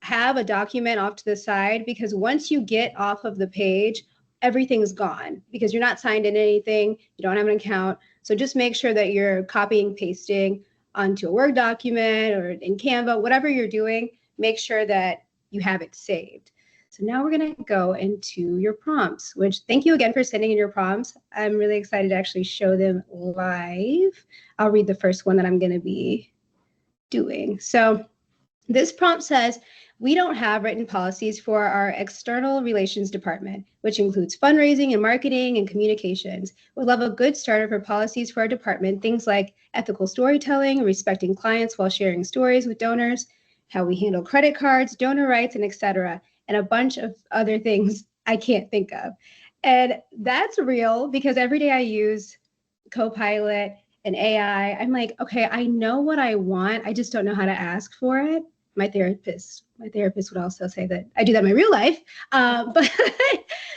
have a document off to the side because once you get off of the page, everything's gone because you're not signed in anything, you don't have an account. So just make sure that you're copying, pasting onto a Word document or in Canva, whatever you're doing, make sure that you have it saved. So now we're going to go into your prompts, which thank you again for sending in your prompts. I'm really excited to actually show them live. I'll read the first one that I'm going to be doing. So this prompt says, we don't have written policies for our external relations department, which includes fundraising and marketing and communications. We'd love a good starter for policies for our department, things like ethical storytelling, respecting clients while sharing stories with donors, how we handle credit cards, donor rights, and etc., and a bunch of other things I can't think of. And that's real because every day I use Copilot and AI, I'm like, okay, I know what I want. I just don't know how to ask for it. My therapist would also say that I do that in my real life. But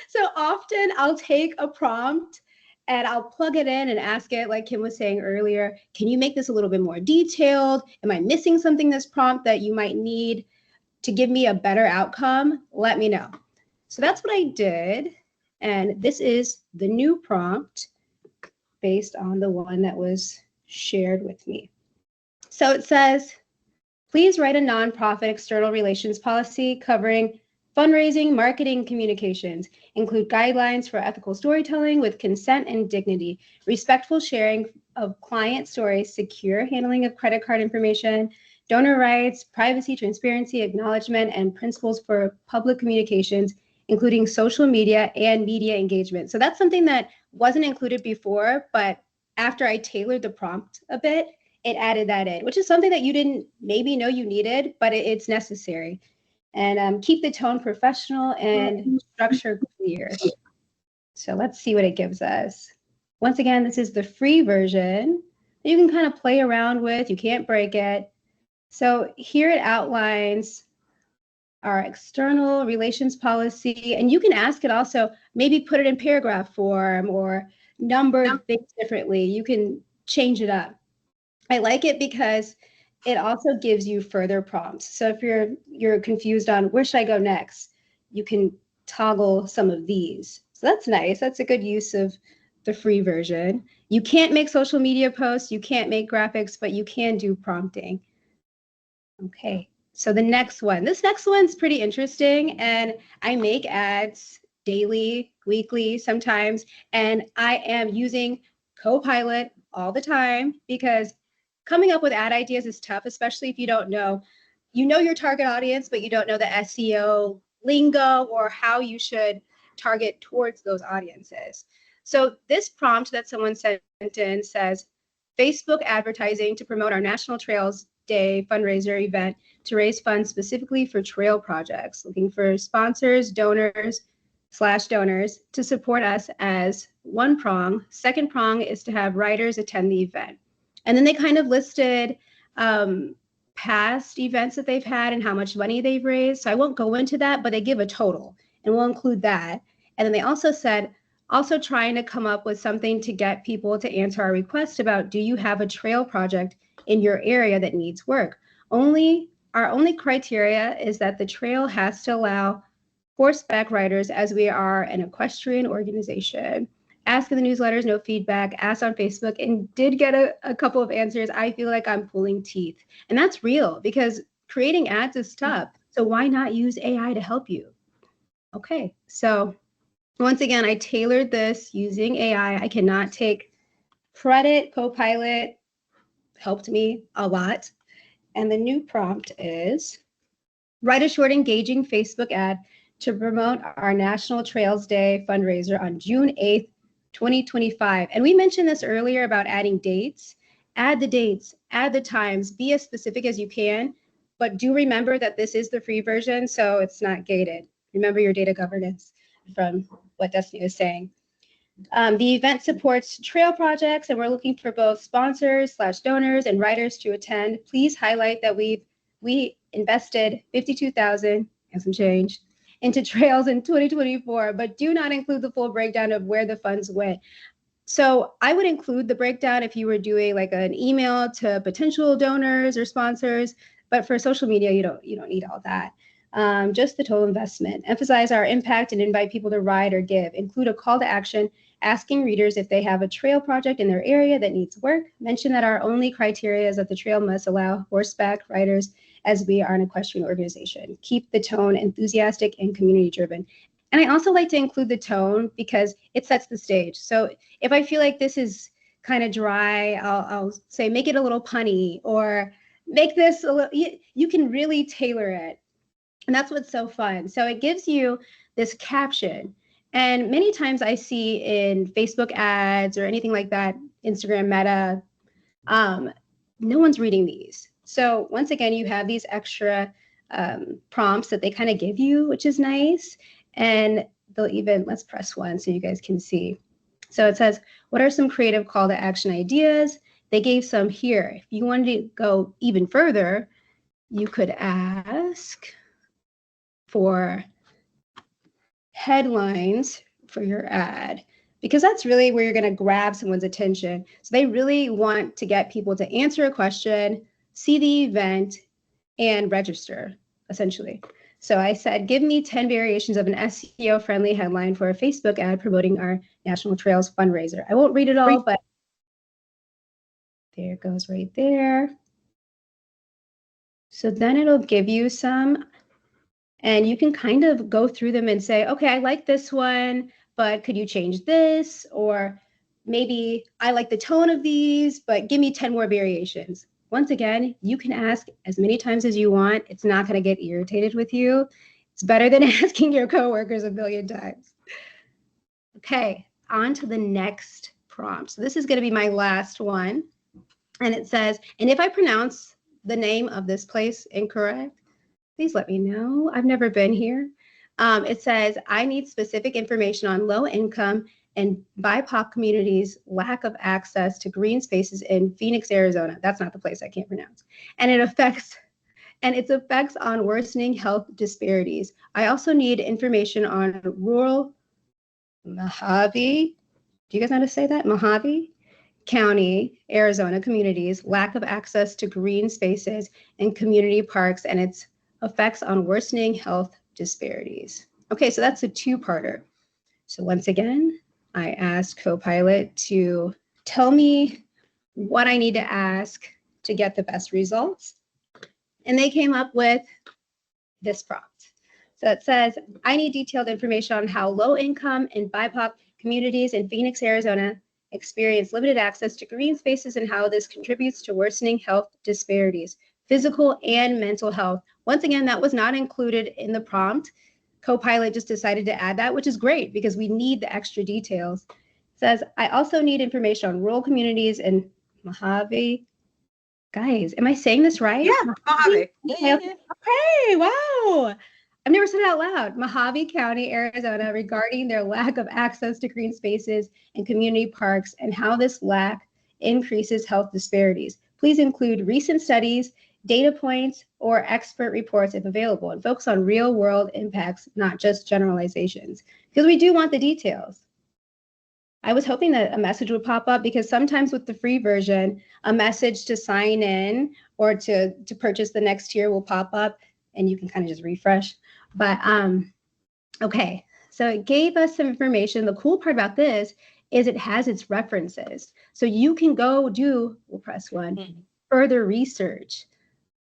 so often I'll take a prompt and I'll plug it in and ask it, like Kim was saying earlier, can you make this a little bit more detailed? Am I missing something in this prompt that you might need to give me a better outcome? Let me know. So that's what I did. And this is the new prompt based on the one that was shared with me. So it says, please write a nonprofit external relations policy covering fundraising, marketing, communications. Include guidelines for ethical storytelling with consent and dignity, respectful sharing of client stories, secure handling of credit card information, donor rights, privacy, transparency, acknowledgement, and principles for public communications, including social media and media engagement. So that's something that wasn't included before, but after I tailored the prompt a bit, it added that in, which is something that you didn't maybe know you needed, but it's necessary. And keep the tone professional and structure clear. So let's see what it gives us. Once again, this is the free version that you can kind of play around with. You can't break it. So here it outlines our external relations policy, and you can ask it also, maybe put it in paragraph form or number things differently. You can change it up. I like it because it also gives you further prompts. So if you're confused on where should I go next, you can toggle some of these. So that's nice. That's a good use of the free version. You can't make social media posts, you can't make graphics, but you can do prompting. Okay, so the next one. This next one's pretty interesting, and I make ads daily, weekly, sometimes, and I am using Copilot all the time because coming up with ad ideas is tough, especially if you don't know, your target audience, but you don't know the SEO lingo or how you should target towards those audiences. So this prompt that someone sent in says, Facebook advertising to promote our National Trails Day fundraiser event to raise funds specifically for trail projects, looking for sponsors, donors to support us as one prong. Second prong is to have writers attend the event. And then they kind of listed past events that they've had and how much money they've raised. So I won't go into that, but they give a total and we'll include that. And then they also said, also trying to come up with something to get people to answer our request about, do you have a trail project in your area that needs work? Our only criteria is that the trail has to allow horseback riders, as we are an equestrian organization. Ask in the newsletters, no feedback, asked on Facebook, and did get a couple of answers. I feel like I'm pulling teeth. And that's real because creating ads is tough. So why not use AI to help you? Okay, so once again, I tailored this using AI. I cannot take credit. Copilot helped me a lot. And the new prompt is, write a short, engaging Facebook ad to promote our National Trails Day fundraiser on June 8th, 2025. And we mentioned this earlier about adding dates. Add the dates, add the times, be as specific as you can, but do remember that this is the free version, so it's not gated. Remember your data governance from what Destiny was saying. The event supports trail projects, and we're looking for both sponsors/donors and writers to attend. Please highlight that we invested $52,000 and some change into trails in 2024, but do not include the full breakdown of where the funds went. So I would include the breakdown if you were doing like an email to potential donors or sponsors, but for social media, you don't need all that. Just the total investment. Emphasize our impact and invite people to ride or give. Include a call to action, asking readers if they have a trail project in their area that needs work. Mention that our only criteria is that the trail must allow horseback riders, as we are an equestrian organization. Keep the tone enthusiastic and community driven. And I also like to include the tone because it sets the stage. So if I feel like this is kind of dry, I'll say, make it a little punny, or make this a little, you can really tailor it. And that's what's so fun. So it gives you this caption. And many times I see in Facebook ads or anything like that, Instagram Meta, no one's reading these. So once again, you have these extra prompts that they kind of give you, which is nice. And they'll even, let's press one so you guys can see. So it says, what are some creative call to action ideas? They gave some here. If you wanted to go even further, you could ask for headlines for your ad, because that's really where you're going to grab someone's attention. So they really want to get people to answer a question, see the event, and register, essentially. So I said, give me 10 variations of an SEO-friendly headline for a Facebook ad promoting our National Trails fundraiser. I won't read it all, but there it goes right there. So then it'll give you some, and you can kind of go through them and say, okay, I like this one, but could you change this? Or maybe I like the tone of these, but give me 10 more variations. Once again, you can ask as many times as you want. It's not going to get irritated with you. It's better than asking your coworkers a billion times. Okay, on to the next prompt. So this is going to be my last one. And it says, and if I pronounce the name of this place incorrect, please let me know. I've never been here. It says, I need specific information on low income and BIPOC communities' lack of access to green spaces in Phoenix, Arizona. That's not the place, I can't pronounce. And its effects on worsening health disparities. I also need information on rural Mojave. Do you guys know how to say that? Mojave County, Arizona communities' lack of access to green spaces and community parks and its effects on worsening health disparities. Okay, so that's a two-parter. So once again, I asked Copilot to tell me what I need to ask to get the best results. And they came up with this prompt. So it says, I need detailed information on how low income and BIPOC communities in Phoenix, Arizona experience limited access to green spaces and how this contributes to worsening health disparities, physical and mental health. Once again, that was not included in the prompt. Copilot just decided to add that, which is great because we need the extra details. It says, I also need information on rural communities in Mojave. Guys, am I saying this right? Yeah, Mojave. Okay, wow. I've never said it out loud. Mojave County, Arizona, regarding their lack of access to green spaces and community parks and how this lack increases health disparities. Please include recent studies data points, or expert reports if available, and focus on real world impacts, not just generalizations, because we do want the details. I was hoping that a message would pop up, because sometimes with the free version, a message to sign in or to purchase the next tier will pop up and you can kind of just refresh. But okay, so it gave us some information. The cool part about this is it has its references. So you can go do, we'll press one, further research,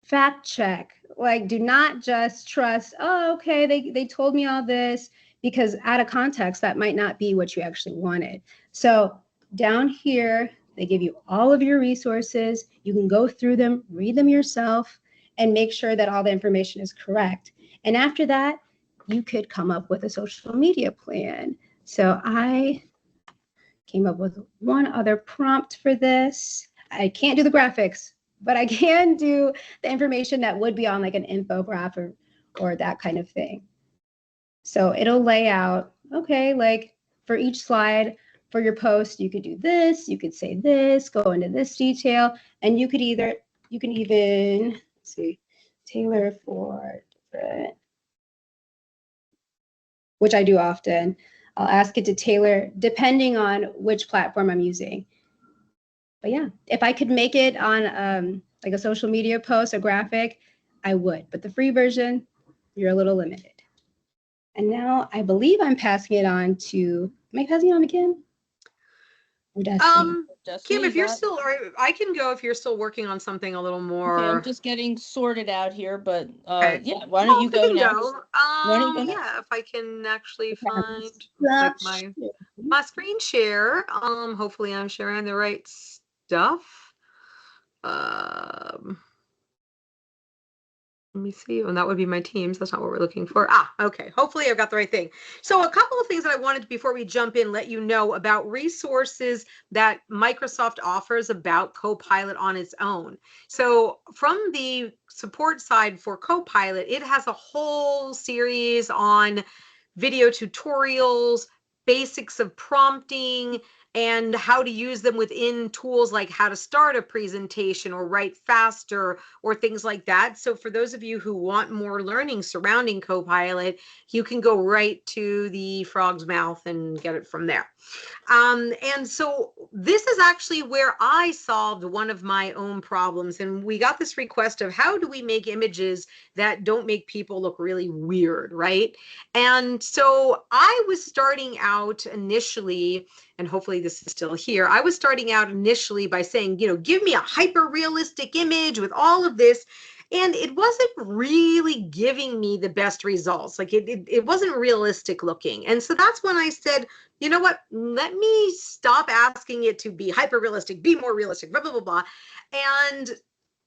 fact check, like do not just trust, oh, okay, they told me all this, because out of context, that might not be what you actually wanted. So down here, they give you all of your resources. You can go through them, read them yourself, and make sure that all the information is correct. And after that, you could come up with a social media plan. So I came up with one other prompt for this. I can't do the graphics, but I can do the information that would be on like an infographic or that kind of thing. So it'll lay out, okay, like for each slide for your post, you could do this, you could say this, go into this detail, and you can even, let's see, tailor for different, which I do often. I'll ask it to tailor depending on which platform I'm using. But yeah, if I could make it on like a social media post or graphic, I would. But the free version, you're a little limited. And now I believe I'm passing it on to, am I passing it on to Kim? Or Destiny? Kim, if you're still, or I can go if you're still working on something a little more. Okay, I'm just getting sorted out here, but okay. Yeah, why don't you go now? Yeah, if I can actually find like my screen share. Hopefully I'm sharing the right stuff. Let me see. And that would be my Teams. That's not what we're looking for. Okay. Hopefully I've got the right thing. So a couple of things that I wanted to, before we jump in, let you know about resources that Microsoft offers about Copilot on its own. So from the support side for Copilot, it has a whole series on video tutorials, basics of prompting, and how to use them within tools like how to start a presentation or write faster or things like that. So for those of you who want more learning surrounding Copilot, you can go right to the frog's mouth and get it from there. And so this is actually where I solved one of my own problems. And we got this request of how do we make images that don't make people look really weird, right? And so I was starting out initially, and hopefully this is still here, I was starting out initially by saying, give me a hyper realistic image with all of this. And it wasn't really giving me the best results. Like it wasn't realistic looking. And so that's when I said, you know what, let me stop asking it to be hyper realistic, be more realistic, blah, blah, blah, blah, and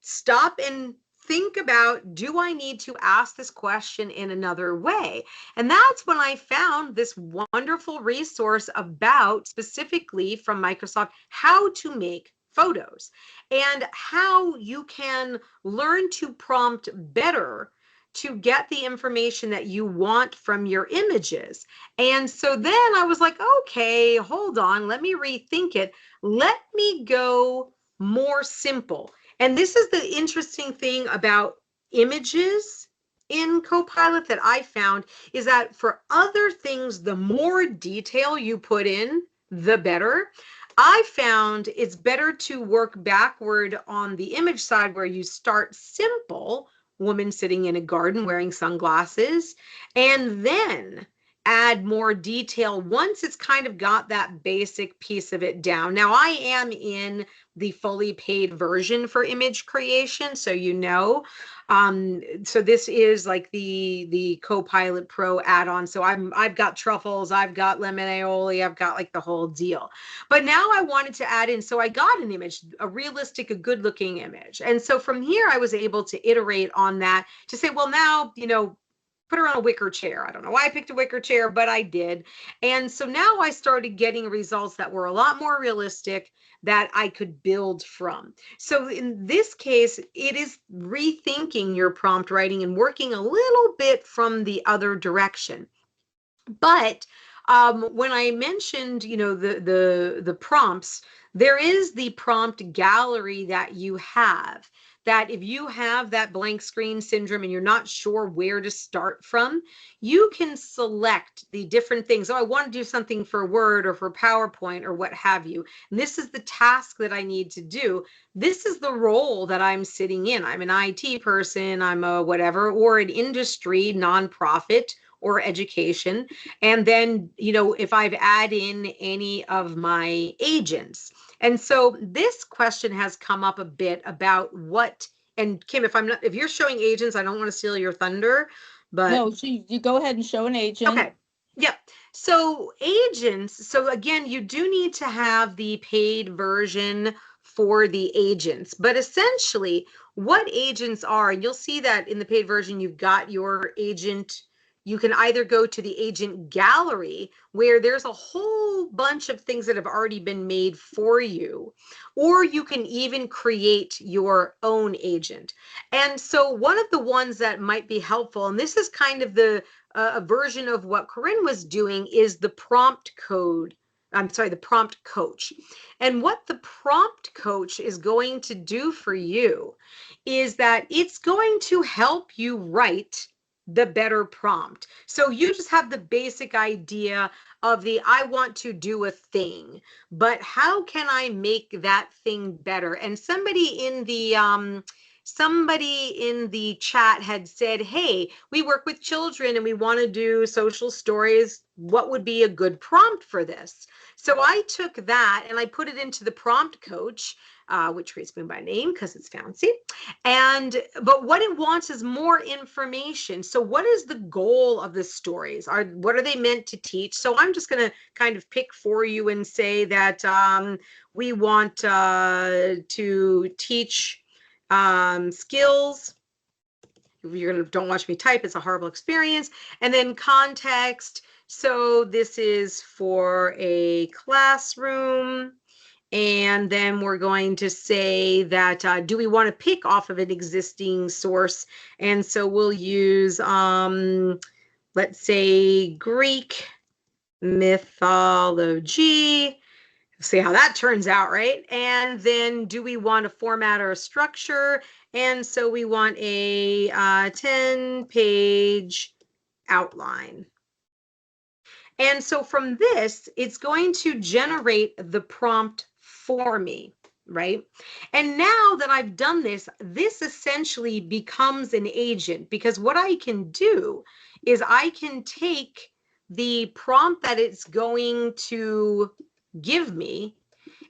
stop and think about, do I need to ask this question in another way? And that's when I found this wonderful resource about, specifically from Microsoft, how to make photos and how you can learn to prompt better to get the information that you want from your images. And so then I was like, okay, hold on, let me rethink it. Let me go more simple. And this is the interesting thing about images in Copilot that I found, is that for other things, the more detail you put in, the better. I found it's better to work backward on the image side, where you start simple, woman sitting in a garden wearing sunglasses, and then add more detail once it's kind of got that basic piece of it down. Now, I am in the fully paid version for image creation, so so this is like the Copilot Pro add-on. So I've got truffles, I've got lemon aioli, I've got like the whole deal. But now I wanted to add in, so I got an image, a realistic, a good-looking image. And so from here, I was able to iterate on that to say, well, now, put her on a wicker chair. I don't know why I picked a wicker chair, but I did. And so now I started getting results that were a lot more realistic that I could build from. So in this case, it is rethinking your prompt writing and working a little bit from the other direction. But when I mentioned, the prompts, there is the prompt gallery that you have that if you have that blank screen syndrome and you're not sure where to start from, you can select the different things. Oh, I want to do something for Word or for PowerPoint or what have you. And this is the task that I need to do. This is the role that I'm sitting in. I'm an IT person, I'm a whatever, or an industry, nonprofit, or education. And then, if I've added in any of my agents. And so this question has come up a bit about what, and Kim, if you're showing agents, I don't want to steal your thunder, but. No, you go ahead and show an agent. Okay. Yep. So agents, so again, you do need to have the paid version for the agents, but essentially what agents are, and you'll see that in the paid version, you've got your agent. You can either go to the agent gallery where there's a whole bunch of things that have already been made for you, or you can even create your own agent. And so one of the ones that might be helpful, and this is kind of a version of what Corinne was doing, is the prompt coach. And what the prompt coach is going to do for you is that it's going to help you write the better prompt. So you just have the basic idea of I want to do a thing, but how can I make that thing better? And somebody in the chat had said, hey, we work with children and we want to do social stories. What would be a good prompt for this? So I took that and I put it into the prompt coach, which reads me by name because it's fancy. But what it wants is more information. So what is the goal of the stories? What are they meant to teach? So I'm just going to kind of pick for you and say that we want to teach skills. Don't watch me type, it's a horrible experience. And then context. So this is for a classroom. And then we're going to say that, do we want to pick off of an existing source? And so we'll use, let's say, Greek mythology. See how that turns out, right? And then do we want a format or a structure? And so we want a 10-page outline. And so from this, it's going to generate the prompt for me, right? And now that I've done this, this essentially becomes an agent, because what I can do is I can take the prompt that it's going to give me,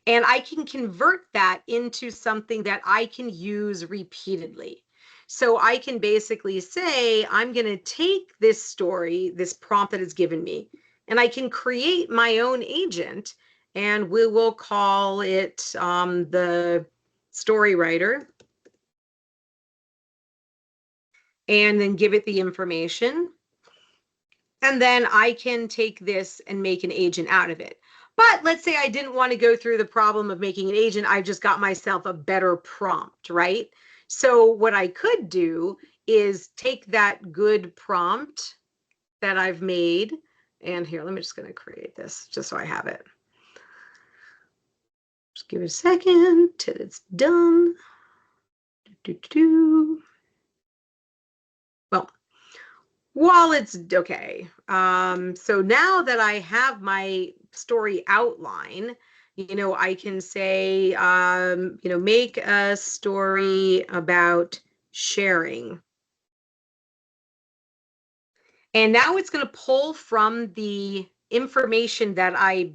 and I can convert that into something that I can use repeatedly. So I can basically say, I'm going to take this story, this prompt that it's given me, and I can create my own agent, and we will call it the story writer, and then give it the information. And then I can take this and make an agent out of it. But let's say I didn't want to go through the problem of making an agent. I just got myself a better prompt, right? So what I could do is take that good prompt that I've made, and here, just going to create this just so I have it. Just give it a second till it's done. Well, while it's okay. So now that I have my story outline, I can say, make a story about sharing. And now it's going to pull from the information that I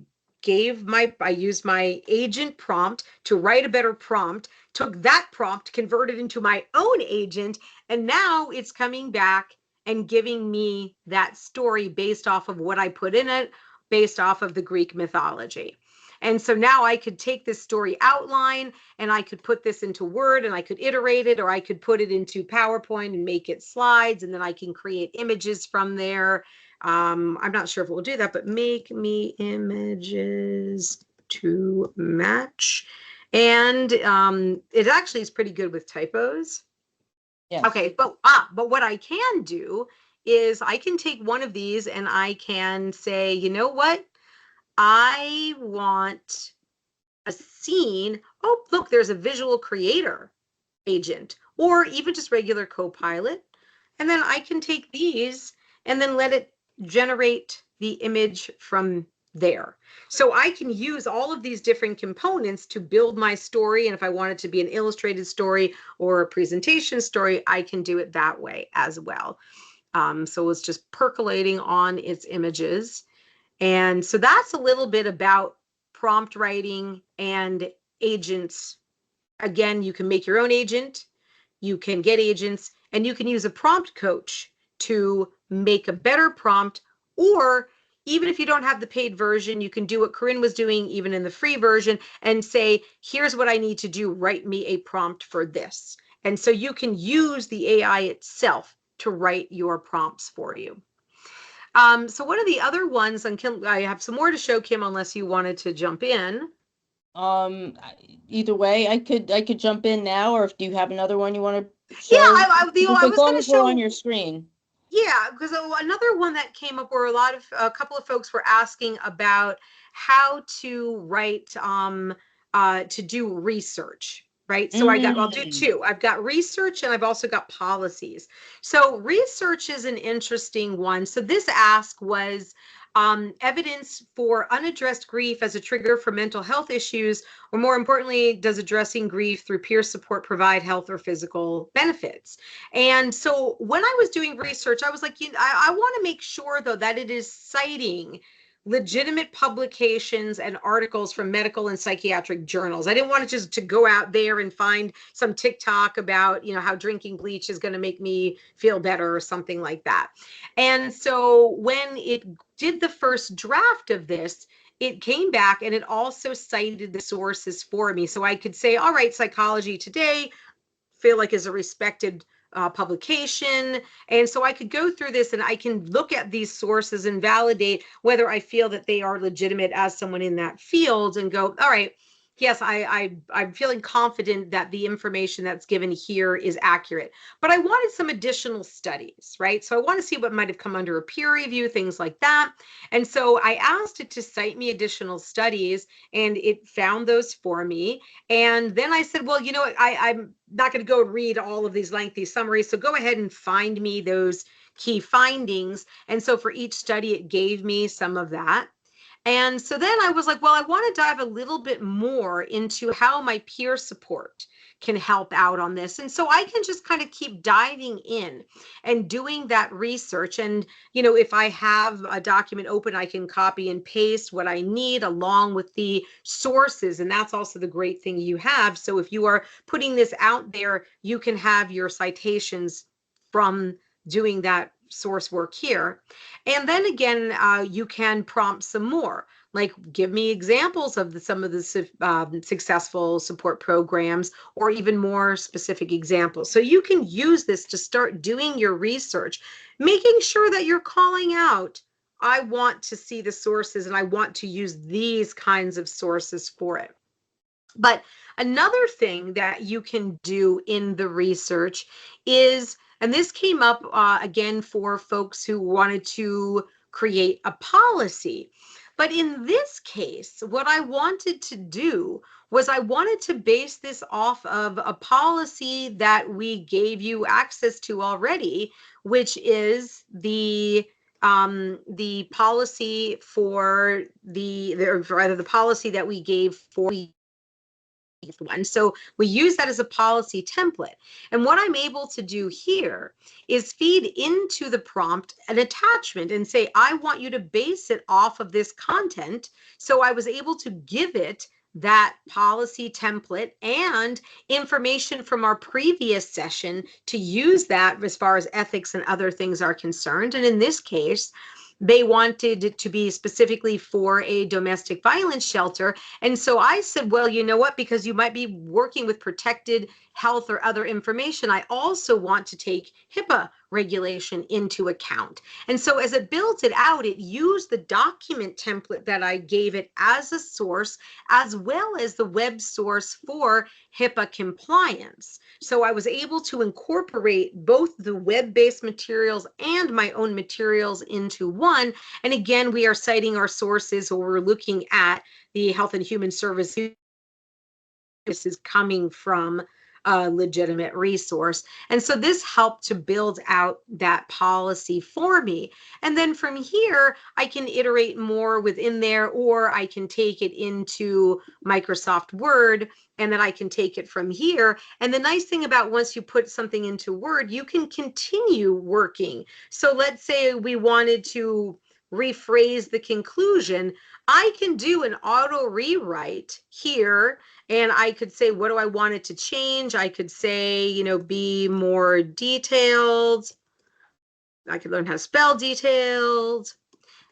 used my agent prompt to write a better prompt, took that prompt, converted into my own agent, and now it's coming back and giving me that story based off of what I put in it, based off of the Greek mythology. And so now I could take this story outline and I could put this into Word and I could iterate it, or I could put it into PowerPoint and make it slides, and then I can create images from there. I'm not sure if we'll do that, but make me images to match. And it actually is pretty good with typos. Yes. Okay, but what I can do is I can take one of these and I can say, you know what? I want a scene. Oh, look, there's a visual creator. agent, or even just regular Copilot. And then I can take these and then let it generate the image from there. So I can use all of these different components to build my story. And if I want it to be an illustrated story or a presentation story, I can do it that way as well. So it's just percolating on its images. And so that's a little bit about prompt writing and agents. Again, you can make your own agent, you can get agents, and you can use a prompt coach to make a better prompt. Or even if you don't have the paid version, you can do what Corinne was doing even in the free version and say, here's what I need to do, write me a prompt for this. And so you can use the AI itself to write your prompts for you. So one of the other ones, and Kim, I have some more to show, Kim, unless you wanted to jump in. Either way, I could jump in now, or if do you have another one you want to show? Yeah, I was going to show on your screen. Yeah, because another one that came up where a couple of folks were asking about how to write, to do research, right? So I'll do two. I've got research and I've also got policies. So research is an interesting one. So this ask was, evidence for unaddressed grief as a trigger for mental health issues, or more importantly, does addressing grief through peer support provide health or physical benefits? And so when I was doing research, I was like, I want to make sure, though, that it is citing legitimate publications and articles from medical and psychiatric journals. I didn't want it just to go out there and find some TikTok about, how drinking bleach is going to make me feel better or something like that. And so when it did the first draft of this, it came back and it also cited the sources for me. So I could say, all right, Psychology Today, feel like is a respected publication. And so I could go through this and I can look at these sources and validate whether I feel that they are legitimate as someone in that field and go, all right, yes, I'm feeling confident that the information that's given here is accurate. But I wanted some additional studies, right? So I want to see what might have come under a peer review, things like that. And so I asked it to cite me additional studies, and it found those for me. And then I said, well, I'm not going to go and read all of these lengthy summaries. So go ahead and find me those key findings. And so for each study, it gave me some of that. And so then I was like, well, I want to dive a little bit more into how my peer support can help out on this. And so I can just kind of keep diving in and doing that research. And, if I have a document open, I can copy and paste what I need along with the sources. And that's also the great thing you have. So if you are putting this out there, you can have your citations from doing that source work here. And then again, you can prompt some more, like give me examples of some of the successful support programs, or even more specific examples. So you can use this to start doing your research, making sure that you're calling out, I want to see the sources and I want to use these kinds of sources for it. But another thing that you can do in the research is, and this came up again for folks who wanted to create a policy. But in this case, what I wanted to do was I wanted to base this off of a policy that we gave you access to already, which is the policy for the policy that we gave for one. So we use that as a policy template. And what I'm able to do here is feed into the prompt an attachment and say, I want you to base it off of this content. So I was able to give it that policy template and information from our previous session to use that as far as ethics and other things are concerned. And in this case, they wanted it to be specifically for a domestic violence shelter. And so I said, well, you know what, because you might be working with protected health or other information, I also want to take HIPAA regulation into account. And so as it built it out, it used the document template that I gave it as a source, as well as the web source for HIPAA compliance. So I was able to incorporate both the web-based materials and my own materials into one. And again, we are citing our sources, or we're looking at the Health and Human Services. This is coming from a legitimate resource. And so this helped to build out that policy for me. And then from here, I can iterate more within there, or I can take it into Microsoft Word, and then I can take it from here. And the nice thing about once you put something into Word, you can continue working. So let's say we wanted to rephrase the conclusion, I can do an auto rewrite here, and I could say, what do I want it to change? I could say, you know, be more detailed. I could learn how to spell detailed.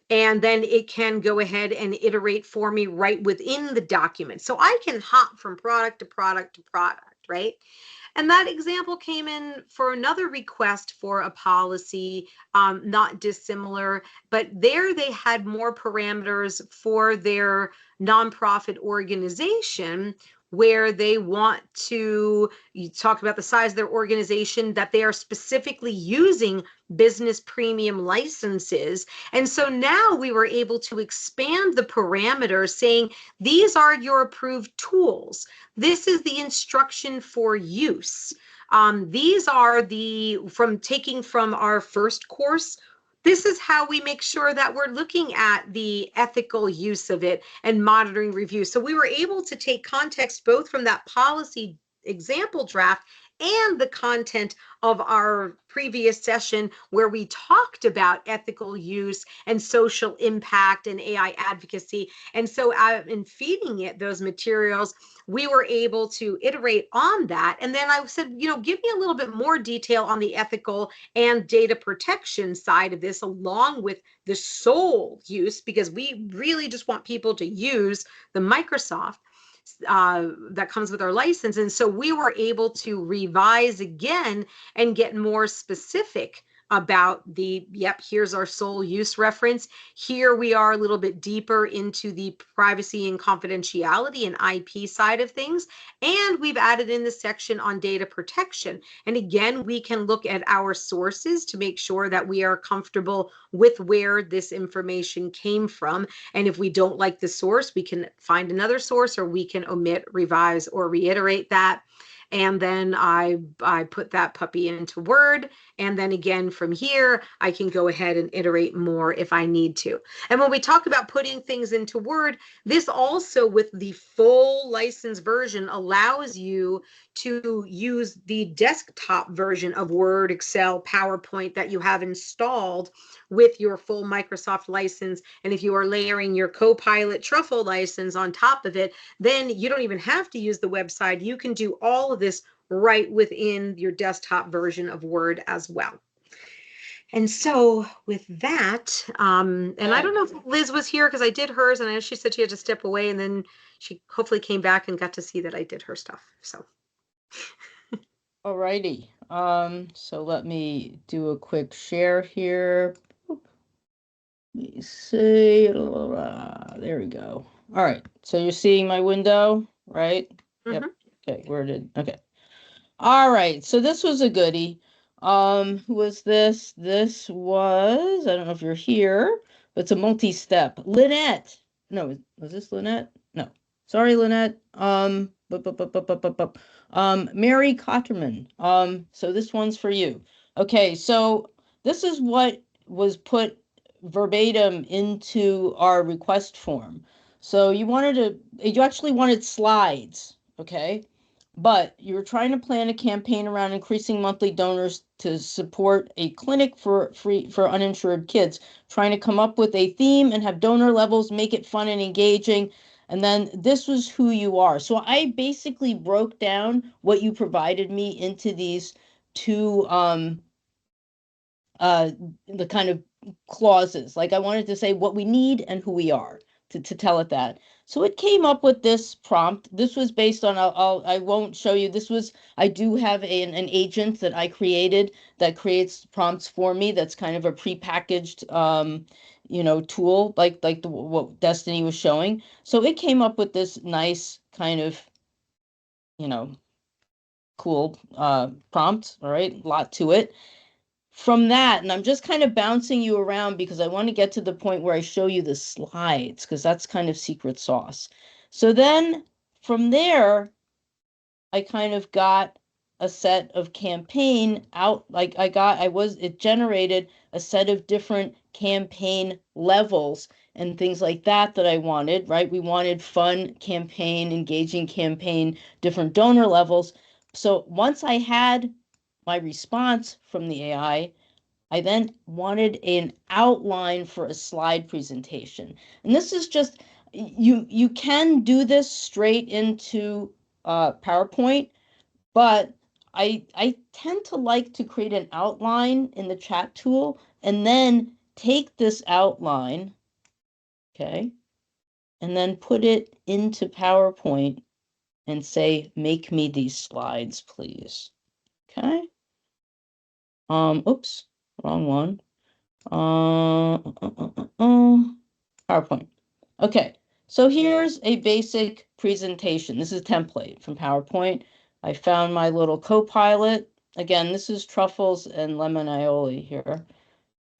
And then it can go ahead and iterate for me right within the document. So I can hop from product to product to product, right? And that example came in for another request for a policy, not dissimilar, but there they had more parameters for their nonprofit organization, where they want to, you talk about the size of their organization, that they are specifically using business premium licenses. And so now we were able to expand the parameters, saying these are your approved tools. This is the instruction for use. These are taking from our first course. This is how we make sure that we're looking at the ethical use of it and monitoring review. So we were able to take context both from that policy example draft and the content of our previous session, where we talked about ethical use and social impact and AI advocacy. And so in feeding it those materials, we were able to iterate on that. And then I said, you know, give me a little bit more detail on the ethical and data protection side of this, along with the sole use, because we really just want people to use the Microsoft that comes with our license. And so we were able to revise again and get more specific about the, yep, here's our sole use reference. Here we are a little bit deeper into the privacy and confidentiality and IP side of things. And we've added in the section on data protection. And again, we can look at our sources to make sure that we are comfortable with where this information came from. And if we don't like the source, we can find another source, or we can omit, revise, or reiterate that. And then I put that puppy into Word. And then again, from here, I can go ahead and iterate more if I need to. And when we talk about putting things into Word, this also, with the full license version, allows you to use the desktop version of Word, Excel, PowerPoint that you have installed with your full Microsoft license. And if you are layering your Copilot Truffle license on top of it, then you don't even have to use the website. You can do all of this right within your desktop version of Word as well. And so with that, and I don't know if Liz was here, because I did hers, and I know she said she had to step away, and then she hopefully came back and got to see that I did her stuff. So. Alrighty. So let me do a quick share here. Let me see. There we go. All right. So you're seeing my window, right? Yep. Okay. Okay. All right. So this was a goodie. Who was this? This was, I don't know if you're here, but it's a multi-step. Lynette. No, was this Lynette? No. Sorry, Lynette. Mary Cotterman. So this one's for you. Okay, so this is what was put verbatim into our request form. So you actually wanted slides, okay? But you're trying to plan a campaign around increasing monthly donors to support a clinic for uninsured kids, trying to come up with a theme and have donor levels, make it fun and engaging. And then this was who you are. So I basically broke down what you provided me into these two the kind of clauses. Like I wanted to say what we need and who we are to tell it that. So it came up with this prompt. This was based on, I won't show you. I do have an agent that I created that creates prompts for me. That's kind of a prepackaged, tool like what Destiny was showing. So it came up with this nice kind of, cool prompt. All right, a lot to it. From that, and I'm just kind of bouncing you around because I want to get to the point where I show you the slides, because that's kind of secret sauce. So then from there, I kind of got a set of campaign out, like it generated a set of different campaign levels and things like that I wanted, right? We wanted fun campaign, engaging campaign, different donor levels. So once I had my response from the AI, I then wanted an outline for a slide presentation. And this is just, you can do this straight into PowerPoint, but I tend to like to create an outline in the chat tool and then take this outline, okay, and then put it into PowerPoint and say, make me these slides, please. Okay. Oops, wrong one. PowerPoint. Okay, so here's a basic presentation. This is a template from PowerPoint. I found my little Copilot. Again, this is truffles and lemon aioli here.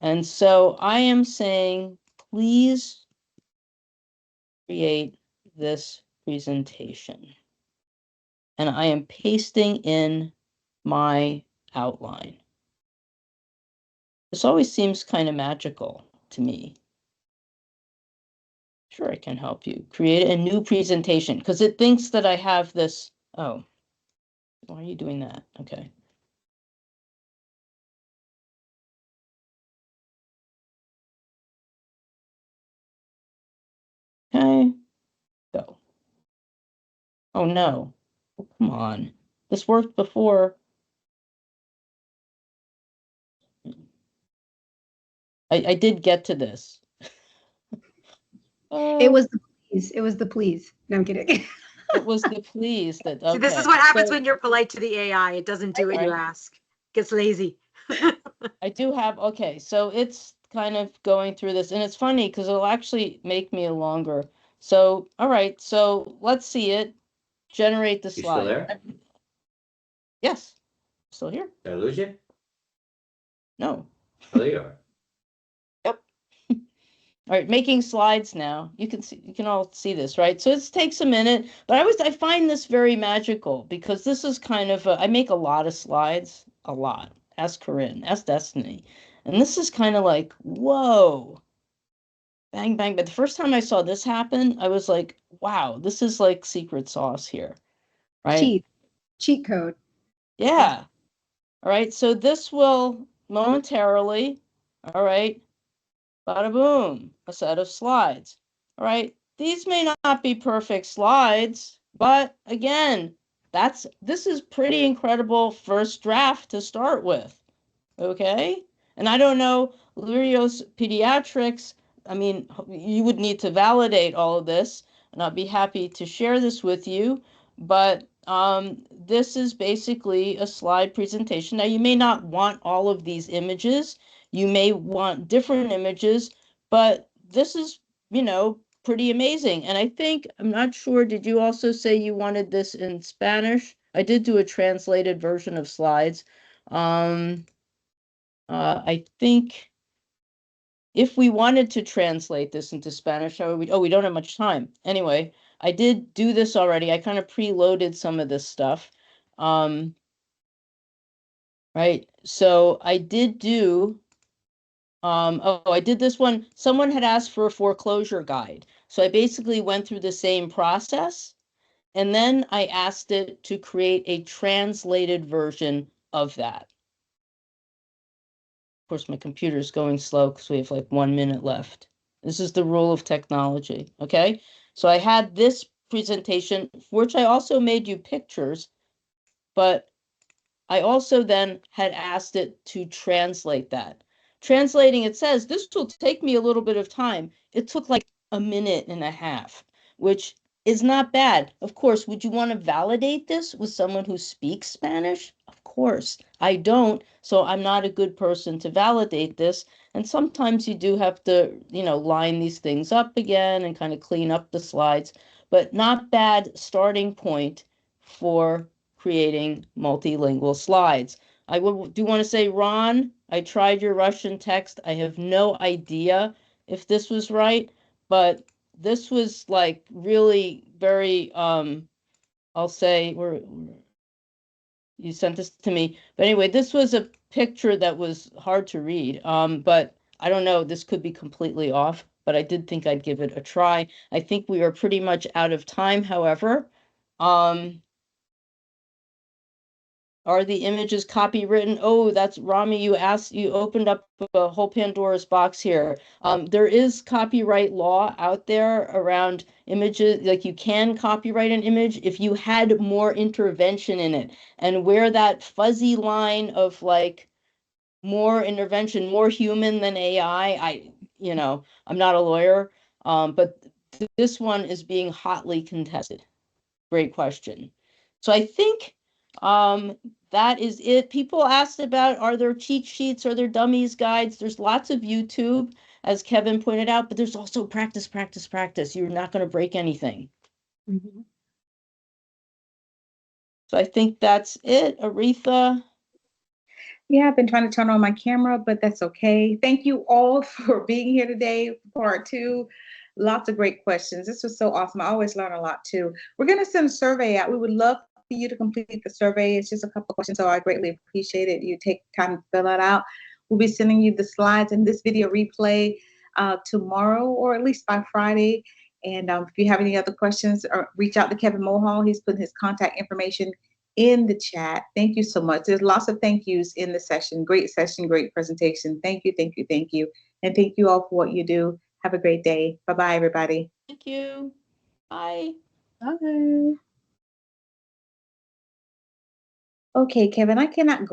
And so I am saying, please create this presentation. And I am pasting in my outline. This always seems kind of magical to me. Sure, I can help you. Create a new presentation because it thinks that I have this. Oh, why are you doing that? Okay. Okay, go. Oh no, oh, come on. This worked before. I did get to this. It was the please. It was the please. No, I'm kidding. It was the please that, okay. See, this is what happens when you're polite to the AI. It doesn't do what you ask. It gets lazy. I do have, okay, so it's kind of going through this, and it's funny because it'll actually make me a longer. So, all right, so let's see it. Generate the slide. You still there? Yes, still here. Did I lose you? No. Oh, there you are. Yep. All right, making slides now. You can see, you can all see this, right? So it takes a minute, but I find this very magical because this is kind of I make a lot of slides, a lot. Ask Corinne, ask Destiny. And this is kind of like, whoa. Bang, bang. But the first time I saw this happen, I was like, wow, this is like secret sauce here, right? Cheat code. Yeah. All right, so this will momentarily, all right, bada boom, a set of slides. All right, these may not be perfect slides, but again, this is pretty incredible first draft to start with. Okay, and I don't know, Lurios Pediatrics, I mean, you would need to validate all of this, and I'll be happy to share this with you, but this is basically a slide presentation. Now, you may not want all of these images. You may want different images, but this is, you know, pretty amazing. And I think, I'm not sure, did you also say you wanted this in Spanish? I did do a translated version of slides. I think if we wanted to translate this into Spanish, how would we? Oh, we don't have much time. Anyway, I did do this already. I kind of preloaded some of this stuff. Right. So I did do, I did this one. Someone had asked for a foreclosure guide. So I basically went through the same process. And then I asked it to create a translated version of that. Of course, my computer's going slow because we have like 1 minute left. This is the rule of technology, okay? So I had this presentation, for which I also made you pictures, but I also then had asked it to translate that. Translating, it says, this will take me a little bit of time. It took like a minute and a half, which is not bad. Of course, would you want to validate this with someone who speaks Spanish? Of course, I don't, so I'm not a good person to validate this. And sometimes you do have to, you know, line these things up again and kind of clean up the slides, but not bad starting point for creating multilingual slides. I do want to say, Ron, I tried your Russian text. I have no idea if this was right, but this was like really very, I'll say, You sent this to me. But anyway, this was a picture that was hard to read. But I don't know, this could be completely off, but I did think I'd give it a try. I think we are pretty much out of time, however. Are the images copywritten? Oh, that's Rami. You opened up a whole Pandora's box here. There is copyright law out there around images. Like you can copyright an image if you had more intervention in it. And where that fuzzy line of like more intervention, more human than AI, I'm not a lawyer, but this one is being hotly contested. Great question. So I think that is it. People asked about, are there cheat sheets? Are there dummies guides? There's lots of YouTube, as Kevin pointed out, but there's also practice, practice, practice. You're not going to break anything. Mm-hmm. So I think that's it. Aretha? Yeah, I've been trying to turn on my camera, but that's okay. Thank you all for being here today, part 2. Lots of great questions. This was so awesome. I always learn a lot too. We're going to send a survey out. We would love for you to complete the survey. It's just a couple of questions, so I greatly appreciate it. You take time to fill that out. We'll be sending you the slides and this video replay tomorrow, or at least by Friday. And if you have any other questions, reach out to Kevin Mohall. He's putting his contact information in the chat. Thank you so much. There's lots of thank yous in the session. Great session, great presentation. Thank you, thank you, thank you. And thank you all for what you do. Have a great day. Bye-bye, everybody. Thank you. Bye. Bye. Okay, Kevin, I cannot go.